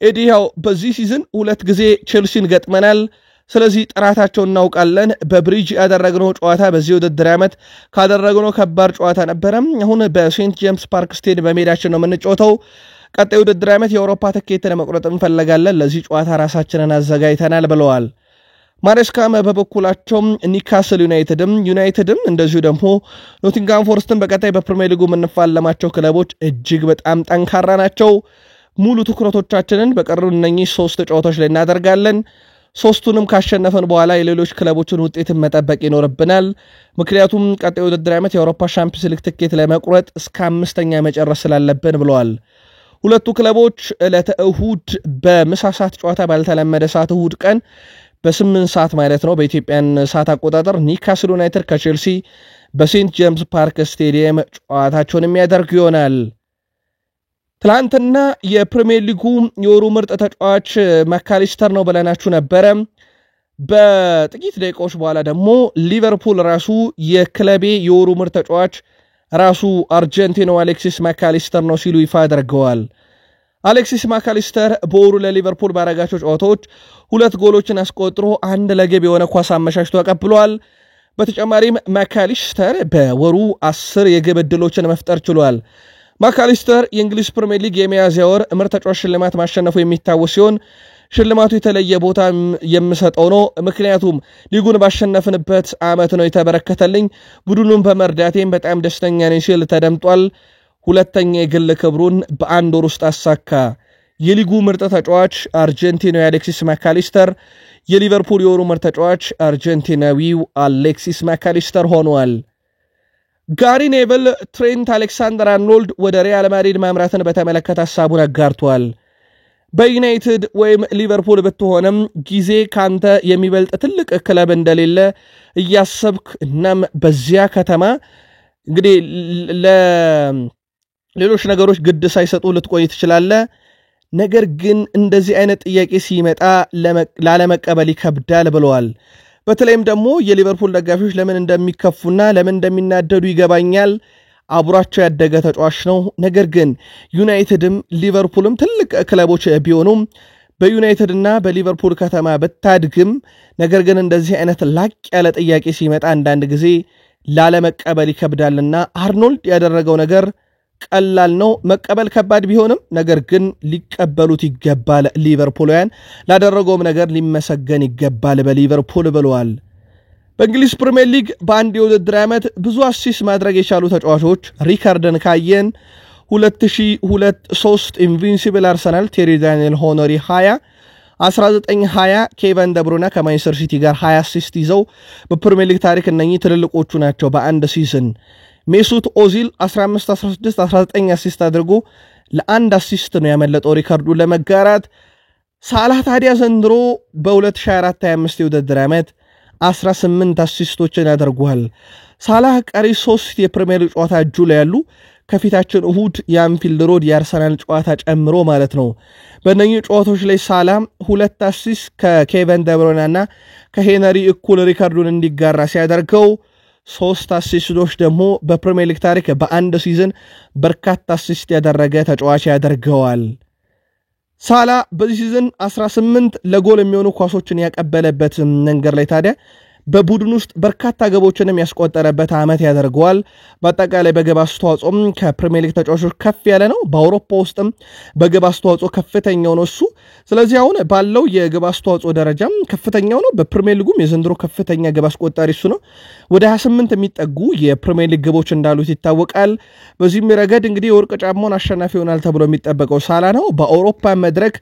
A: ኤዲያው በዚህ ሲዝን 2 ጊዜ ቼልሲን ገጥመናል። ስለዚህ ጥራታቸውን እናውቃለን። በብሪጅ ያደረግነው ጨዋታ በዚህ ውድድር ዓመት ካደረግነው ከባድ ጨዋታ ነበረ። አሁን በሴንት ጄምስ ፓርክ ስቴዲየም በሜዳችን ነው የምንጫወተው። ቀጣይ ውድድር ዓመት የአውሮፓ ትኬትን መቁረጥ እንፈልጋለን። ለዚህ ጨዋታ ራሳችንን አዘጋጅተናል ብለዋል። ማሬስካም በበኩላቸው ኒካስል ዩናይትድም እንደዚሁ ደግሞ ኖቲንግሃም ፎረስትን በቀጣይ በፕሪሚየር ሊጉ የምንፋለማቸው ክለቦች እጅግ በጣም ጠንካራ ናቸው። ሙሉ ትኩረቶቻችንን በቀሩ እነኚህ 3 ጨዋታዎች ላይ እናደርጋለን። 3ቱንም ካሸነፈን በኋላ የሌሎች ክለቦችን ውጤትን መጠበቅ ይኖርብናል። ምክንያቱም ቀጣይ ውድድር ዓመት የአውሮፓ ሻምፒዮንስ ሊግ ትኬት ለመቁረጥ እስከ 5ኛ መጨረስ ስላለብን ብለዋል። ሁለቱ ክለቦች ዕለተ እሁድ በምሳ ሰዓት ጨዋታ ባልተለመደ ሰዓት እሁድ ቀን በ8 ሰዓት ማለት ነው በኢትዮጵያን ሰዓት አቆጣጠር ኒካስል ዩናይትድ ከቼልሲ በሴንት ጄምስ ፓርክ ስቴዲየም ጨዋታቸውን የሚያደርጉ ይሆናል። ትላንትና የፕሪሚየር ሊጉ የወሩ ምርጥ ተጫዋች ማካሊስተር ነው ብለናችሁ ነበረ። በጥቂት ደቂቃዎች በኋላ ደግሞ ሊቨርፑል ራሱ የክለቤ የወሩ ምርጥ ተጫዋች ራሱ አርጀንቲናው አሌክሲስ ማካሊስተር ነው ሲሉ ይፋ አድርገዋል። አሌክሲስ ማካሊስተር በወሩ ለሊቨርፑል ባረጋቸው ጨዋታዎች 2 ጎሎችን አስቆጥሮ 1 ለግብ የሆነ ኳስ አመቻችቶ ተቀብሏል። በተጨማሪም ማካሊስተር በወሩ 10 የግብ ዕድሎችን መፍጠር ችሏል። ማካሊስተር የእንግሊዝ ፕሪሚየር ሊግ የሚያዝያ ወር ምርጥ ተጫዋች ሽልማት ማሸነፉ የሚታወስ ሲሆን ሽልማቱ የተለየ ቦታ የምሰጠው ነው ምክንያቱም ሊጉን ባሸነፍንበት ዓመት ነው የተበረከተልኝ ቡድኑን በመርዳቴም በጣም ደስተኛ ነኝ ሲል ተደምጧል ሁለተኛ የግል ክብሩን በአንድ ወር ውስጥ አሳካ የሊጉ ምርጥ ተጫዋች አርጀንቲናዊ አሌክሲስ ማካሊስተር የሊቨርፑል የወሩ ምርጥ ተጫዋች አርጀንቲናዊው አሌክሲስ ማካሊስተር ሆኗል ጋሪ ኔቨል ትሬንት አሌክሳንደር አርኖልድ ወደ ሪያል ማድሪድ ማምራትን በተመለከተ ሐሳቡን አጋርቷል በዩናይትድ ወይም ሊቨርፑል ብትሆንም ጊዜ ካንተ የሚበልጥ ትልቅ ክለብ እንደሌለ እያሰብክ እናም በዚያ ከተማ እንግዲህ ለሌሎች ነገሮች ግድ ሳይሰጡ ልትቆይ ትችላለህ ነገር ግን እንደዚህ አይነት ጥያቄ ሲመጣ ላለመቀበል ይከብዳል ብለዋል በተለይም ደግሞ የሊቨርፑል ደጋፊዎች ለምን እንደሚከፉና ለምን እንደሚናደዱ ይገባኛል አብራቸው ያደገ ተጫዋች ነው ነገር ግን ዩናይትድም ሊቨርፑልም ትልቅ ክለቦች ቢሆኑም በዩናይትድና በሊቨርፑል ከተማ በታድግም ነገር ግን እንደዚህ አይነት ላቅ ያለ ጥያቄ ሲመጣ አንዳንድ ጊዜ ላለመቀበል ይከብዳልና አርኖልድ ያደረገው ነገር ቀላል ነው መቀበል ከባድ ቢሆንም ነገር ግን ሊቀበሉት ይገባል ሊቨርፑልያን ላደረገውም ነገር ሊመሰገን ይገባል በሊቨርፑል ብለዋል በእንግሊዝ ፕሪሚየር ሊግ በአንድ የውድድር ዓመት ብዙ አሲስት ማድረግ የቻሉ ተጫዋቾች ሪካርድን ካየን 2002-3 ኢንቪንሲብል አርሰናል ቴሪ ዳንኤል ሆነሪ 20 1920 ኬቨን ደብሩና ከማንቸስተር ሲቲ ጋር 20 አሲስት ይዘው በፕሪሚየር ሊግ ታሪክ እነኚህ ትልልቆቹ ናቸው በአንድ ሲዝን ሜሱት ኦዚል 15-16 19 አሲስት አድርጎ ለአንድ አሲስት ነው ያመለጠው ሪካርዱን ለመጋራት ሳላህ ታዲያ ዘንድሮ በ2024-25 የውድድር ዓመት 18 አሲስቶችን አድርጓል ሳላህ ቀሪ 3 የፕሪሚየር ሊግ ጨዋታ እጁ ላይ ያሉ ከፊታችን እሁድ የአንፊልድ ሮድ የአርሰናል ጨዋታ ጨምሮ ማለት ነው በእነኚህ ጨዋታዎች ላይ ሳላህ 2 አሲስት ከኬቨን ደብሩናና ከሄነሪ እኩል ሪካርዱን እንዲጋራ ሲያደርገው 3 አሲስቶች ደግሞ በፕሪሚየር ሊግ ታሪክ በአንድ ሲዝን በርካታ አሲስት ያደረገ ተጫዋች ያደርገዋል ሳላ በዚህ ሲዝን 18 ለጎል የሚሆኑ ኳሶችን ያቀበለበት መንገድ ላይ ታዲያ በቡድን ውስጥ በርካታ ገቦችንም ያስቆጠረበት ዓመት ያደርገዋል በአጠቃላይ በግብ አስተዋጽኦም ከፕሪሚየር ሊግ ተጫዋቾች ከፍ ያለ ነው በአውሮፓ ውስጥም በግብ አስተዋጽኦ ከፍተኛው ነው እሱ ስለዚህ አሁን ባለው የግብ አስተዋጽኦ ደረጃም ከፍተኛው ነው በፕሪሚየር ሊጉም የዘንድሮ ከፍተኛ ግብ አስቆጣሪ እሱ ነው ወደ 28 የሚጠጉ የፕሪሚየር ሊግ ግቦች እንዳሉት ይታወቃል በዚህም ረገድ እንግዲህ የወርቅ ጫማውን አሸናፊ ይሆናል ተብሎ የሚጠበቀው ሳላ ነው በአውሮፓ መድረክ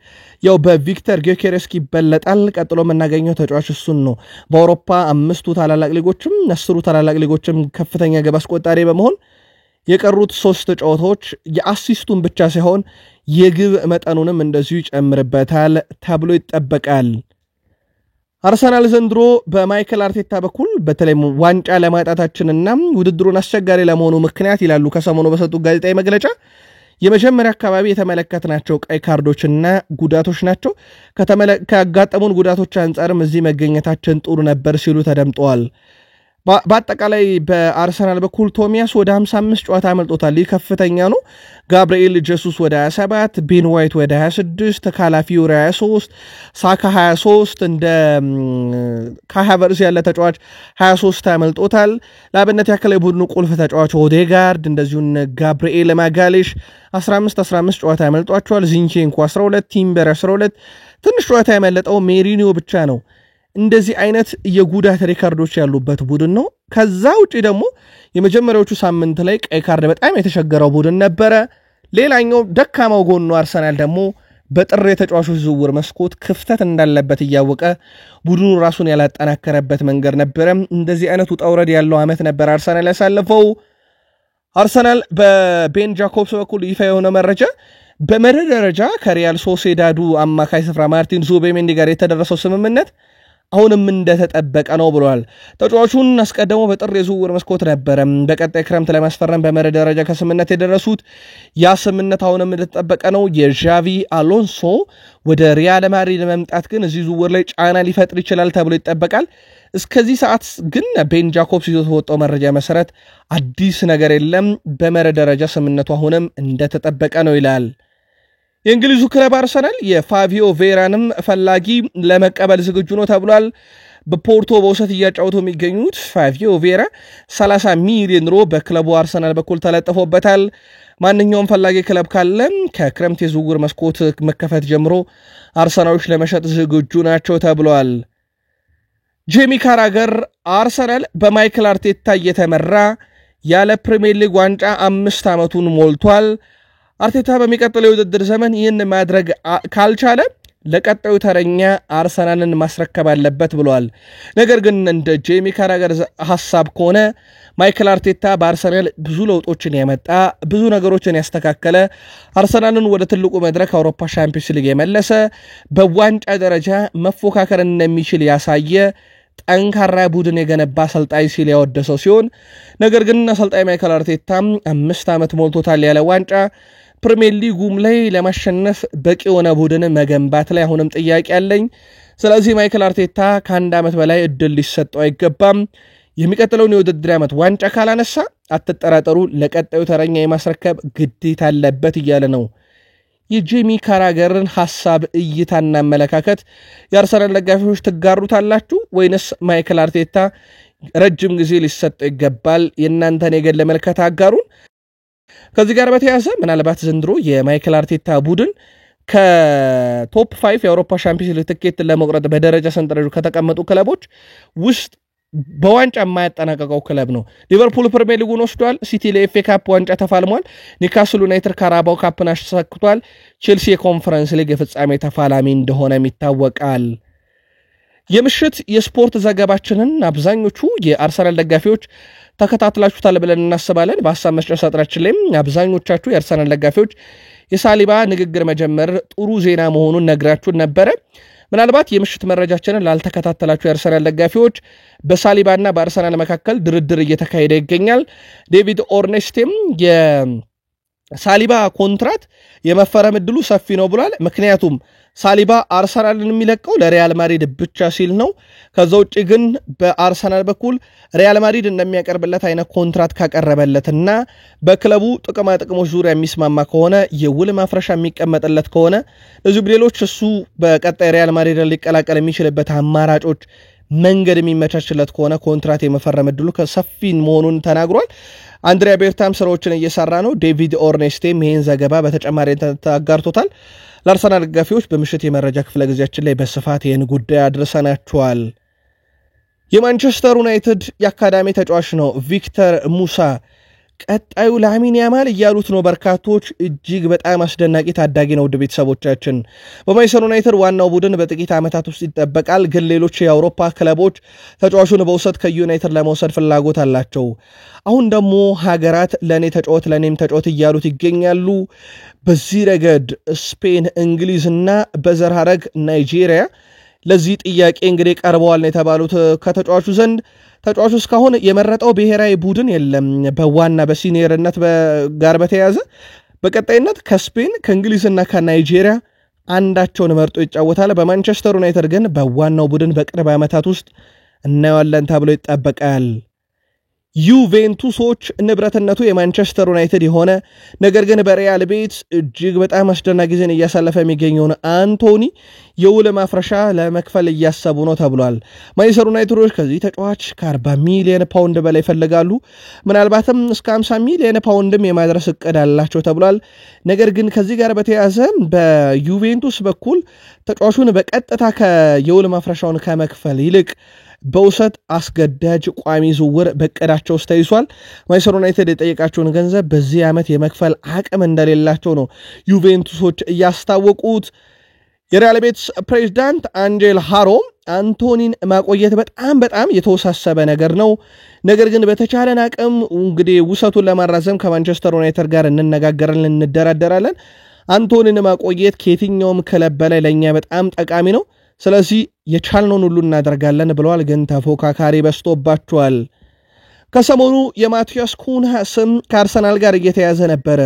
A: ያው በቪክተር ጊዮኬሬስኪ ይበለጣል ቀጥሎ የምናገኘው ተጫዋች እሱን ነው በአውሮፓ 5 ታላላቅ ሊጎችም 10 ታላላቅ ሊጎችም ከፍተኛ ግብ አስቆጣሪ በመሆን የቀሩት 3 ጨዋታዎች የአሲስቱን ብቻ ሳይሆን የግብ መጠኑንም እንደዚሁ ይጨምርበታል ተብሎ ይጠበቃል አርሰናል ዘንድሮ በማይክል አርቴታ በኩል በተለይ ዋንጫ ለማጣታችንና ውድድሩን አስቸጋሪ ለመሆኑ ምክንያት ይላሉ ከሰሞኑ በሰጡት ጋዜጣዊ መግለጫ የመጀመሪያ አካባቢ የተመለከትናቸው ቀይ ካርዶችና ጉዳቶች ናቸው ከአጋጠሙን ጉዳቶች አንፃርም እዚህ መገኘታችን ጥሩ ነበር ሲሉ ተደምጠዋል በአጠቃላይ በአርሰናል በኩል ቶሚያስ ወደ 55 ጨዋታ አመልጦታል ይህ ከፍተኛ ነው ጋብሪኤል ጄሱስ ወደ 27 ቤን ዋይት ወደ 26 ካላፊዮሪ 23 ሳካ 23 እንደ ካሃቨርስ ያለ ተጫዋች 23 አመልጦታል ለአብነት ያክል የቡድኑ ቁልፍ ተጫዋች ኦዴጋርድ እንደዚሁ ጋብሪኤል ማጋሌሽ 15 ጨዋታ አመልጧቸዋል ዚንቼንኮ 12 ቲምበር 12 ትንሽ ጨዋታ ያመለጠው ሜሪኒዮ ብቻ ነው እንደዚህ አይነት የጉዳት ሪካርዶች ያሉበት ቡድን ነው ከዛ ውጪ ደግሞ የመጀመሪያዎቹ ሳምንት ላይ ቀይ ካርድ በጣም የተሸገረው ቡድን ነበረ ሌላኛው ደካማው ጎኑ አርሰናል ደግሞ በጥር የተጫዋቾች ዝውውር መስኮት ክፍተት እንዳለበት ያወቀ ቡድኑ ራሱን ያላጠናከረበት መንገድ ነበር እንደዚህ አይነት ውጣውረድ ያለው አመት ነበር አርሰናል ያሳለፈው አርሰናል በቤን ጃኮብስ በኩል ይፋ የሆነ መረጃ በመርህ ደረጃ ከሪያል ሶሴዳዱ አማካይ ስፍራ ማርቲን ዙቤሜንዲ ጋር የተደረሰው ስምምነት አሁንም እንደተጠበቀ ነው ብለዋል ተጫዋቹን አስቀድሞ በጥር የዝውውር መስኮት ነበር በቀጣይ ክረምት ለማስፈረም በመርህ ደረጃ ከስምምነት የደረሱት ያ ስምምነት አሁንም እንደተጠበቀ ነው የዣቪ አሎንሶ ወደ ሪያል ማድሪድ መምጣት ግን እዚህ ዝውውር ላይ ጫና ሊፈጥር ይችላል ተብሎ ይጠበቃል እስከዚህ ሰዓት ግን ቤን ጃኮብስ ይዞት ወጣው መረጃ መሰረት አዲስ ነገር የለም በመርህ ደረጃ ስምምነቱ አሁንም እንደተጠበቀ ነው ይላል የእንግሊዙ ክለብ አርሰናል የፋቪዮ ቬራንም ፈላጊ ለመቀበል ዝግጁ ነው ተብሏል በፖርቶ በውሰት እያጫወቱ የሚገኙት ፋቪዮ ቬራ 30 ሚሊዮን ዩሮ በክለቡ አርሰናል በኩል ተለጥፎበታል ማንኛውም ፈላጊ ክለብ ካለ ከክረምት የዝውውር መስኮት መከፈት ጀምሮ አርሰናሎች ለመሸጥ ዝግጁ ናቸው ተብሏል። ጄሚ ካራገር አርሰናል በማይክል አርቴታ እየተመራ ያለ ፕሪሚየር ሊግ ዋንጫ 5 ዓመቱን ሞልቷል። አርቴታ በሚቀጥለው የውድድር ዘመን ይህን ማድረግ ካልቻለ ለቀጣዩ ተረኛ አርሰናልን ማስረከብ አለበት ብለዋል። ነገር ግን እንደ ጄሚ ካራገር ሐሳብ ከሆነ ማይክል አርቴታ በአርሰናል ብዙ ለውጦችን ያመጣ፣ ብዙ ነገሮችን ያስተካከለ፣ አርሰናልን ወደ ትልቁ መድረክ አውሮፓ ሻምፒዮንስ ሊግ የመለሰ፣ በዋንጫ ደረጃ መፎካከር እንደሚችል ያሳየ ጠንካራ ቡድን የገነባ አሰልጣኝ ሲል ያወደሰው ሲሆን ነገር ግን አሰልጣኝ ማይክል አርቴታ 5 ዓመት ሞልቶታል ያለ ዋንጫ ፕሪሚየር ሊጉም ላይ ለማሸነፍ በቂ የሆነ ቡድን መገንባት ላይ አሁንም ጥያቄ አለኝ። ስለዚህ ማይክል አርቴታ ከአንድ ዓመት በላይ እድል ሊሰጠው አይገባም። የሚቀጥለውን የውድድር ዓመት ዋንጫ ካላነሳ አትጠራጠሩ፣ ለቀጣዩ ተረኛ የማስረከብ ግዴታ አለበት እያለ ነው። የጄሚ ካራገርን ሐሳብ እይታና አመለካከት የአርሰናል ደጋፊዎች ትጋሩታላችሁ ወይንስ ማይክል አርቴታ ረጅም ጊዜ ሊሰጠው ይገባል? የእናንተን የግል ምልከታ አጋሩን። ከዚህ ጋር በተያያዘ ምናልባት ዘንድሮ የማይክል አርቴታ ቡድን ከቶፕ 5 የአውሮፓ ሻምፒዮንስ ሊግ ትኬት ለመቁረጥ በደረጃ ሰንጠረዡ ከተቀመጡ ክለቦች ውስጥ በዋንጫ የማያጠናቀቀው ክለብ ነው። ሊቨርፑል ፕሪሚየር ሊጉን ወስዷል። ሲቲ ለኤፍኤ ካፕ ዋንጫ ተፋልሟል። ኒውካስል ዩናይትድ ካራባው ካፕን አሳክቷል። ቼልሲ የኮንፈረንስ ሊግ የፍጻሜ ተፋላሚ እንደሆነም ይታወቃል። የምሽት የስፖርት ዘገባችንን አብዛኞቹ የአርሰናል ደጋፊዎች ተከታትላችሁታል ብለን እናስባለን። በሐሳብ መስጫ ሳጥናችን ላይም አብዛኞቻችሁ የአርሰናል ደጋፊዎች የሳሊባ ንግግር መጀመር ጥሩ ዜና መሆኑን ነግራችሁን ነበረ። ምናልባት የምሽት መረጃችንን ላልተከታተላችሁ የአርሰናል ደጋፊዎች በሳሊባና በአርሰናል መካከል ድርድር እየተካሄደ ይገኛል። ዴቪድ ኦርኔስቴም የሳሊባ ኮንትራት የመፈረም ዕድሉ ሰፊ ነው ብሏል። ምክንያቱም ሳሊባ አርሰናልን የሚለቀው ለሪያል ማድሪድ ብቻ ሲል ነው። ከዛ ውጭ ግን በአርሰናል በኩል ሪያል ማድሪድ እንደሚያቀርብለት አይነት ኮንትራት ካቀረበለትና በክለቡ ጥቅማ ጥቅሞች ዙሪያ የሚስማማ ከሆነ የውል ማፍረሻ የሚቀመጥለት ከሆነ እዚሁ ሌሎች እሱ በቀጣይ ሪያል ማድሪድን ሊቀላቀል የሚችልበት አማራጮች መንገድ የሚመቻችለት ከሆነ ኮንትራት የመፈረም ዕድሉ ሰፊ መሆኑን ተናግሯል። አንድሪያ ቤርታም ስራዎችን እየሰራ ነው። ዴቪድ ኦርኔስቴም ይህን ዘገባ በተጨማሪ ተጋርቶታል። ለአርሰናል ደጋፊዎች በምሽት የመረጃ ክፍለ ጊዜያችን ላይ በስፋት ይህን ጉዳይ አድርሰናችኋል። የማንቸስተር ዩናይትድ የአካዳሚ ተጫዋች ነው ቪክተር ሙሳ። ቀጣዩ ላሚን ያማል እያሉት ነው በርካቶች። እጅግ በጣም አስደናቂ ታዳጊ ነው። ውድ ቤተሰቦቻችን በማንቸስተር ዩናይትድ ዋናው ቡድን በጥቂት ዓመታት ውስጥ ይጠበቃል። ግን ሌሎች የአውሮፓ ክለቦች ተጫዋቹን በውሰት ከዩናይትድ ለመውሰድ ፍላጎት አላቸው። አሁን ደግሞ ሀገራት ለእኔም ተጫወት እያሉት ይገኛሉ። በዚህ ረገድ ስፔን፣ እንግሊዝና በዘር ሐረግ ናይጄሪያ ለዚህ ጥያቄ እንግዲህ ቀርበዋል ነው የተባሉት ከተጫዋቹ ዘንድ። ተጫዋቹ እስካሁን የመረጠው ብሔራዊ ቡድን የለም። በዋና በሲኒየርነት ጋር በተያያዘ በቀጣይነት ከስፔን ከእንግሊዝና ከናይጄሪያ አንዳቸውን መርጦ ይጫወታል። በማንቸስተር ዩናይትድ ግን በዋናው ቡድን በቅርብ ዓመታት ውስጥ እናየዋለን ተብሎ ይጠበቃል። ዩቬንቱሶች ንብረትነቱ የማንቸስተር ዩናይትድ የሆነ ነገር ግን በሪያል ቤት እጅግ በጣም አስደናቂ ጊዜን እያሳለፈ የሚገኘውን አንቶኒ የውል ማፍረሻ ለመክፈል እያሰቡ ነው ተብሏል። ማንቸስተር ዩናይትዶች ከዚህ ተጫዋች ከ40 ሚሊዮን ፓውንድ በላይ ይፈልጋሉ። ምናልባትም እስከ 50 ሚሊዮን ፓውንድም የማድረስ እቅድ አላቸው ተብሏል። ነገር ግን ከዚህ ጋር በተያያዘ በዩቬንቱስ በኩል ተጫዋቹን በቀጥታ የውል ማፍረሻውን ከመክፈል ይልቅ በውሰት አስገዳጅ ቋሚ ዝውውር በቀዳቸው ውስጥ ተይዟል። ማንቸስተር ዩናይትድ የጠየቃቸውን ገንዘብ በዚህ ዓመት የመክፈል አቅም እንደሌላቸው ነው ዩቬንቱሶች እያስታወቁት። የሪያል ቤቲስ ፕሬዝዳንት አንጄል ሃሮ አንቶኒን ማቆየት በጣም የተወሳሰበ ነገር ነው። ነገር ግን በተቻለን አቅም እንግዲህ ውሰቱን ለማራዘም ከማንቸስተር ዩናይትድ ጋር እንነጋገራለን፣ እንደራደራለን። አንቶኒን ማቆየት ከየትኛውም ክለብ በላይ ለኛ በጣም ጠቃሚ ነው። ስለዚህ የቻልነውን ሁሉ እናደርጋለን ብለዋል። ግን ተፎካካሪ በዝቶባቸዋል። ከሰሞኑ የማቲያስ ኩንሃ ስም ከአርሰናል ጋር እየተያዘ ነበረ።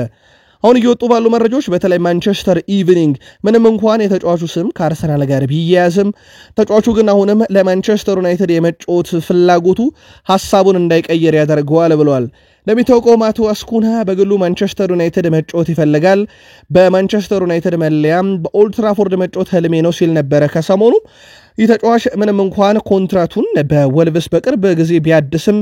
A: አሁን እየወጡ ባሉ መረጃዎች በተለይ ማንቸስተር ኢቭኒንግ ምንም እንኳን የተጫዋቹ ስም ከአርሰናል ጋር ቢያያዝም ተጫዋቹ ግን አሁንም ለማንቸስተር ዩናይትድ የመጫወት ፍላጎቱ ሐሳቡን እንዳይቀየር ያደርገዋል ብለዋል። ለሚታወቀው ማቲያስ ኩንሃ በግሉ ማንቸስተር ዩናይትድ መጫወት ይፈልጋል። በማንቸስተር ዩናይትድ መለያም በኦልድ ትራፎርድ መጫወት ህልሜ ነው ሲል ነበረ ከሰሞኑ። ይህ ተጫዋች ምንም እንኳን ኮንትራቱን በወልቭስ በቅርብ ጊዜ ቢያድስም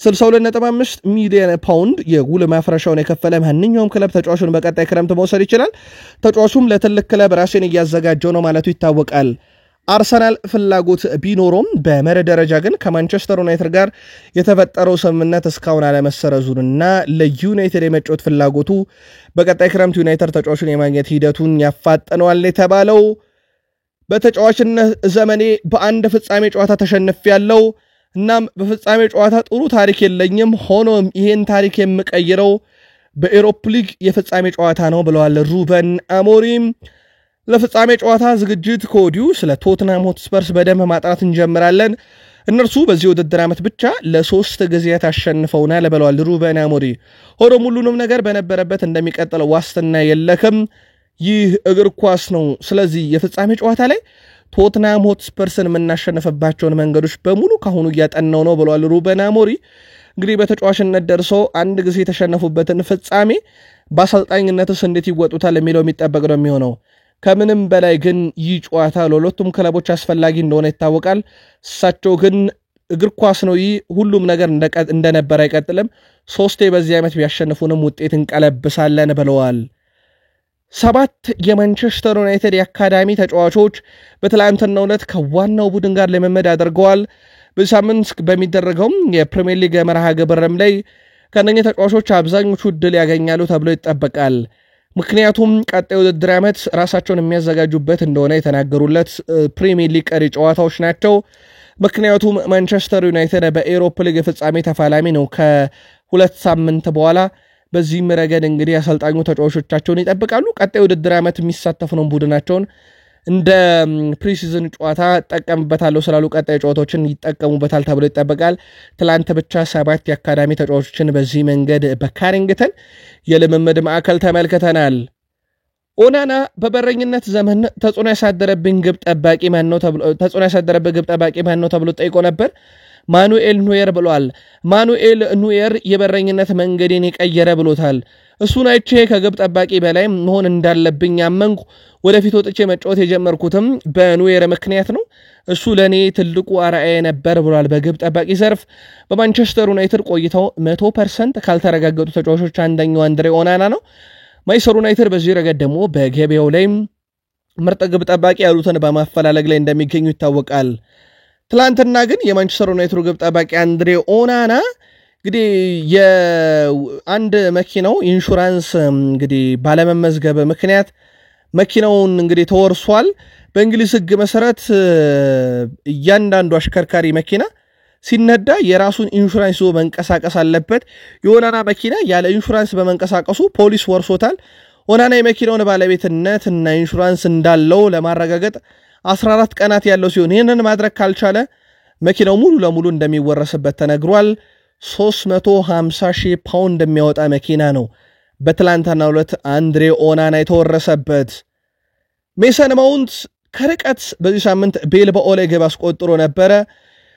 A: 62.5 ሚሊዮን ፓውንድ የውል ማፍረሻውን የከፈለ ማንኛውም ክለብ ተጫዋቹን በቀጣይ ክረምት መውሰድ ይችላል። ተጫዋቹም ለትልቅ ክለብ ራሴን እያዘጋጀው ነው ማለቱ ይታወቃል። አርሰናል ፍላጎት ቢኖረውም በመርህ ደረጃ ግን ከማንቸስተር ዩናይትድ ጋር የተፈጠረው ስምምነት እስካሁን አለመሰረዙንና ለዩናይትድ የመጫወት ፍላጎቱ በቀጣይ ክረምት ዩናይትድ ተጫዋቹን የማግኘት ሂደቱን ያፋጠነዋል የተባለው። በተጫዋችነት ዘመኔ በአንድ ፍጻሜ ጨዋታ ተሸንፌያለሁ። እናም በፍጻሜ ጨዋታ ጥሩ ታሪክ የለኝም። ሆኖም ይሄን ታሪክ የምቀይረው በኤሮፕ ሊግ የፍጻሜ ጨዋታ ነው ብለዋል ሩበን አሞሪም። ለፍጻሜ ጨዋታ ዝግጅት ከወዲሁ ስለ ቶትናም ሆትስፐርስ በደንብ ማጥናት እንጀምራለን። እነርሱ በዚህ ውድድር ዓመት ብቻ ለ3 ጊዜያት አሸንፈውናል ብለዋል ሩበን አሞሪም። ሆኖም ሁሉንም ነገር በነበረበት እንደሚቀጥል ዋስትና የለክም። ይህ እግር ኳስ ነው። ስለዚህ የፍጻሜ ጨዋታ ላይ ቶትናም ሆትስፐርስን የምናሸንፍባቸውን መንገዶች በሙሉ ካሁኑ እያጠናው ነው ብለዋል ሩበን አሞሪም። እንግዲህ በተጫዋችነት ደርሰው አንድ ጊዜ የተሸነፉበትን ፍጻሜ በአሰልጣኝነትስ እንዴት ይወጡታል የሚለው የሚጠበቅ ነው የሚሆነው። ከምንም በላይ ግን ይህ ጨዋታ ለሁለቱም ክለቦች አስፈላጊ እንደሆነ ይታወቃል። እሳቸው ግን እግር ኳስ ነው፣ ይህ ሁሉም ነገር እንደነበር አይቀጥልም፣ 3 በዚህ ዓመት ቢያሸንፉንም ውጤት እንቀለብሳለን ብለዋል። 7 የማንቸስተር ዩናይትድ የአካዳሚ ተጫዋቾች በትላንትናው ዕለት ከዋናው ቡድን ጋር ልምምድ አድርገዋል። በዚህ ሳምንት በሚደረገው የፕሪሚየር ሊግ መርሃ ግብርም ላይ ከእነኚህ ተጫዋቾች አብዛኞቹ ዕድል ያገኛሉ ተብሎ ይጠበቃል። ምክንያቱም ቀጣይ ውድድር ዓመት ራሳቸውን የሚያዘጋጁበት እንደሆነ የተናገሩለት ፕሪሚየር ሊግ ቀሪ ጨዋታዎች ናቸው። ምክንያቱም ማንቸስተር ዩናይትድ በኤሮፕ ሊግ ፍጻሜ ተፋላሚ ነው ከ2 ሳምንት በኋላ። በዚህም ረገድ እንግዲህ አሰልጣኙ ተጫዋቾቻቸውን ይጠብቃሉ። ቀጣይ ውድድር ዓመት የሚሳተፉ ነው ቡድናቸውን እንደ ፕሪሲዝን ጨዋታ ጠቀምበታለሁ ስላሉ ቀጣይ ጨዋታዎችን ይጠቀሙበታል ተብሎ ይጠበቃል። ትላንት ብቻ 7 የአካዳሚ ተጫዋቾችን በዚህ መንገድ በካሪንግተን የልምምድ ማዕከል ተመልክተናል። ኦናና በበረኝነት ዘመን ተጽዕኖ ያሳደረብኝ ግብ ጠባቂ ማን ነው ተብሎ ጠይቆ ነበር። ማኑኤል ኑየር ብሏል። ማኑኤል ኑየር የበረኝነት መንገዴን የቀየረ ብሎታል። እሱን አይቼ ከግብ ጠባቂ በላይ መሆን እንዳለብኝ አመንኩ። ወደፊት ወጥቼ መጫወት የጀመርኩትም በኑየር ምክንያት ነው። እሱ ለኔ ትልቁ አርአያ ነበር ብሏል። በግብ ጠባቂ ዘርፍ በማንቸስተር ዩናይትድ ቆይታው 100% ካልተረጋገጡ ተጫዋቾች አንደኛው አንድሬ ኦናና ነው። ማንቸስተር ዩናይትድ በዚህ ረገድ ደግሞ በገበያው ላይ ምርጥ ግብ ጠባቂ ያሉትን በማፈላለግ ላይ እንደሚገኙ ይታወቃል። ትላንትና ግን የማንቸስተር ዩናይትድ ግብ ጠባቂ አንድሬ ኦናና እንግዲህ የአንድ መኪናው ኢንሹራንስ እንግዲህ ባለመመዝገብ ምክንያት መኪናውን እንግዲህ ተወርሷል። በእንግሊዝ ሕግ መሰረት እያንዳንዱ አሽከርካሪ መኪና ሲነዳ የራሱን ኢንሹራንስ ይዞ መንቀሳቀስ አለበት። የኦናና መኪና ያለ ኢንሹራንስ በመንቀሳቀሱ ፖሊስ ወርሶታል። ኦናና የመኪናውን ባለቤትነት እና ኢንሹራንስ እንዳለው ለማረጋገጥ 14 ቀናት ያለው ሲሆን ይህንን ማድረግ ካልቻለ መኪናው ሙሉ ለሙሉ እንደሚወረስበት ተነግሯል። 350,000 ፓውንድ የሚያወጣ መኪና ነው በትላንትናው ዕለት አንድሬ ኦናና የተወረሰበት። ሜሰን ማውንት ከርቀት በዚህ ሳምንት ቤልባኦ ላይ ግብ አስቆጥሮ ነበረ።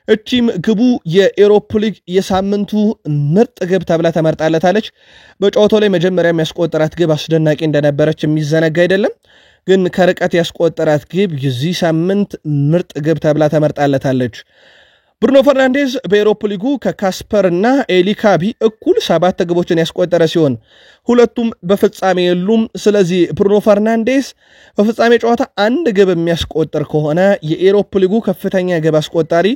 A: እቺም ግቡ የኤሮፕ ሊግ የሳምንቱ ምርጥ ግብ ተብላ ተመርጣለታለች። በጨዋታው ላይ መጀመሪያ የሚያስቆጥራት ግብ አስደናቂ እንደነበረች የሚዘነጋ አይደለም። ግን ከርቀት ያስቆጠራት ግብ የዚህ ሳምንት ምርጥ ግብ ተብላ ተመርጣለታለች። ብሩኖ ፈርናንዴዝ በኤሮፕ ሊጉ ከካስፐር እና ኤሊካቢ እኩል 7 ግቦችን ያስቆጠረ ሲሆን ሁለቱም በፍጻሜ የሉም። ስለዚህ ብሩኖ ፈርናንዴዝ በፍጻሜ ጨዋታ 1 ግብ የሚያስቆጥር ከሆነ የኤሮፕ ሊጉ ከፍተኛ ግብ አስቆጣሪ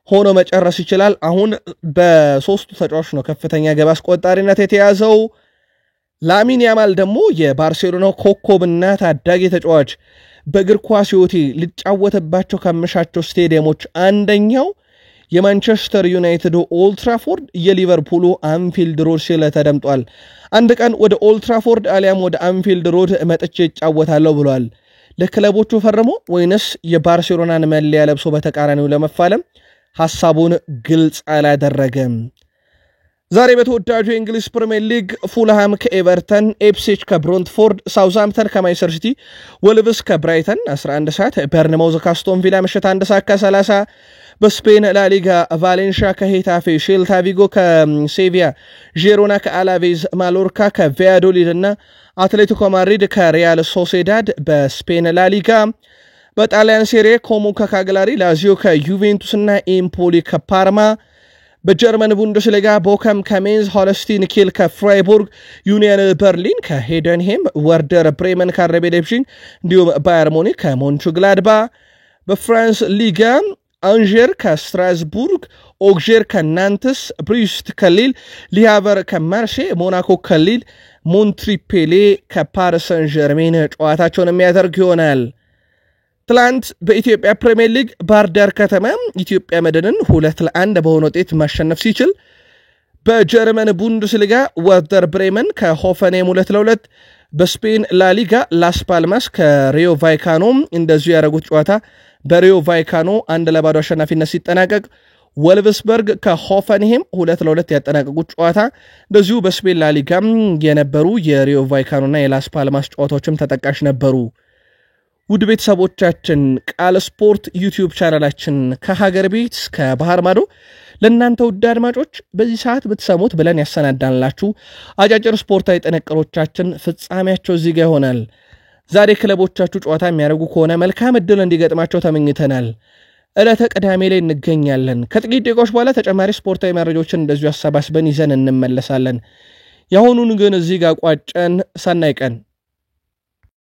A: ሆኖ መጨረስ ይችላል። አሁን በ3 ተጫዋቾች ነው ከፍተኛ ግብ አስቆጣሪነት የተያዘው። ላሚን ያማል ደግሞ የባርሴሎናው ኮከብና ታዳጊ ተጫዋች በእግር ኳስ ሕይወቴ ሊጫወትባቸው ከምሻቸው ስቴዲየሞች አንደኛው የማንቸስተር ዩናይትድ ኦልድ ትራፎርድ፣ የሊቨርፑሉ አንፊልድ ሮድ ሲል ተደምጧል። አንድ ቀን ወደ ኦልድ ትራፎርድ አሊያም ወደ አንፊልድ ሮድ መጥቼ እጫወታለሁ ብሏል። ለክለቦቹ ፈርሞ ወይንስ የባርሴሎናን መለያ ለብሶ በተቃራኒው ለመፋለም ሐሳቡን ግልጽ አላደረገም። ዛሬ በተወዳጁ የእንግሊዝ ፕሪሚየር ሊግ ፉልሃም ከኤቨርተን፣ ኤፕስዊች ከብሮንትፎርድ፣ ሳውዝሃምፕተን ከማንቸስተር ሲቲ፣ ወልቭስ ከብራይተን 11 ሰዓት፣ በርንማውዝ ከአስቶን ቪላ ምሽት 1 ሰዓት ከ30፣ በስፔን ላሊጋ ቫሌንሺያ ከሄታፌ፣ ሼልታ ቪጎ ከሴቪያ፣ ዢሮና ከአላቬዝ፣ ማሎርካ ከቪያዶሊድ እና አትሌቲኮ ማድሪድ ከሪያል ሶሴዳድ በስፔን ላሊጋ። በጣሊያን ሴሪያ ኮሞ ከካግላሪ፣ ላዚዮ ከዩቬንቱስ እና ኤምፖሊ ከፓርማ። በጀርመን ቡንደስሊጋ ቦከም ከሜንዝ፣ ሆልስቲን ኪል ከፍራይቡርግ፣ ዩኒየን በርሊን ከሄደንሄም፣ ወርደር ብሬመን ከአረቤ ሌፕሺግ እንዲሁም ባየር ሙኒክ ከሞንቹግላድባ። በፍራንስ ሊጋ አንጀር ከስትራስቡርግ፣ ኦግዤር ከናንትስ፣ ብሪስት ከሊል፣ ሊሃቨር ከማርሴ፣ ሞናኮ ከሊል፣ ሞንትሪፔሌ ከፓሪስ ሰን ዠርሜን ጨዋታቸውን የሚያደርግ ይሆናል። ትላንት በኢትዮጵያ ፕሪሚየር ሊግ ባህር ዳር ከተማ ኢትዮጵያ መድንን 2-1 በሆነ ውጤት ማሸነፍ ሲችል በጀርመን ቡንደስሊጋ ወርደር ብሬመን ከሆፈንሄም 2-2 በስፔን ላሊጋ ላስ ፓልማስ ከሪዮ ቫይካኖ እንደዚሁ ያደረጉት ጨዋታ በሪዮ ቫይካኖ 1-0 አሸናፊነት ሲጠናቀቅ ወልቭስበርግ ከሆፈንሄም 2-2 ያጠናቀቁት ጨዋታ እንደዚሁ በስፔን ላሊጋ የነበሩ የሪዮ ቫይካኖና የላስ ፓልማስ ጨዋታዎችም ተጠቃሽ ነበሩ። ውድ ቤተሰቦቻችን ቃል ስፖርት ዩቲዩብ ቻናላችን ከሀገር ቤት እስከ ባህር ማዶ ለእናንተ ውድ አድማጮች በዚህ ሰዓት ብትሰሙት ብለን ያሰናዳንላችሁ አጫጭር ስፖርታዊ ጥንቅሮቻችን ፍጻሜያቸው እዚህ ጋር ይሆናል። ዛሬ ክለቦቻችሁ ጨዋታ የሚያደርጉ ከሆነ መልካም እድል እንዲገጥማቸው ተመኝተናል። ዕለተ ቅዳሜ ላይ እንገኛለን። ከጥቂት ደቂቃዎች በኋላ ተጨማሪ ስፖርታዊ መረጃዎችን እንደዚሁ አሰባስበን ይዘን እንመለሳለን። ያሁኑን ግን እዚህ ጋር ቋጨን። ሰናይ ቀን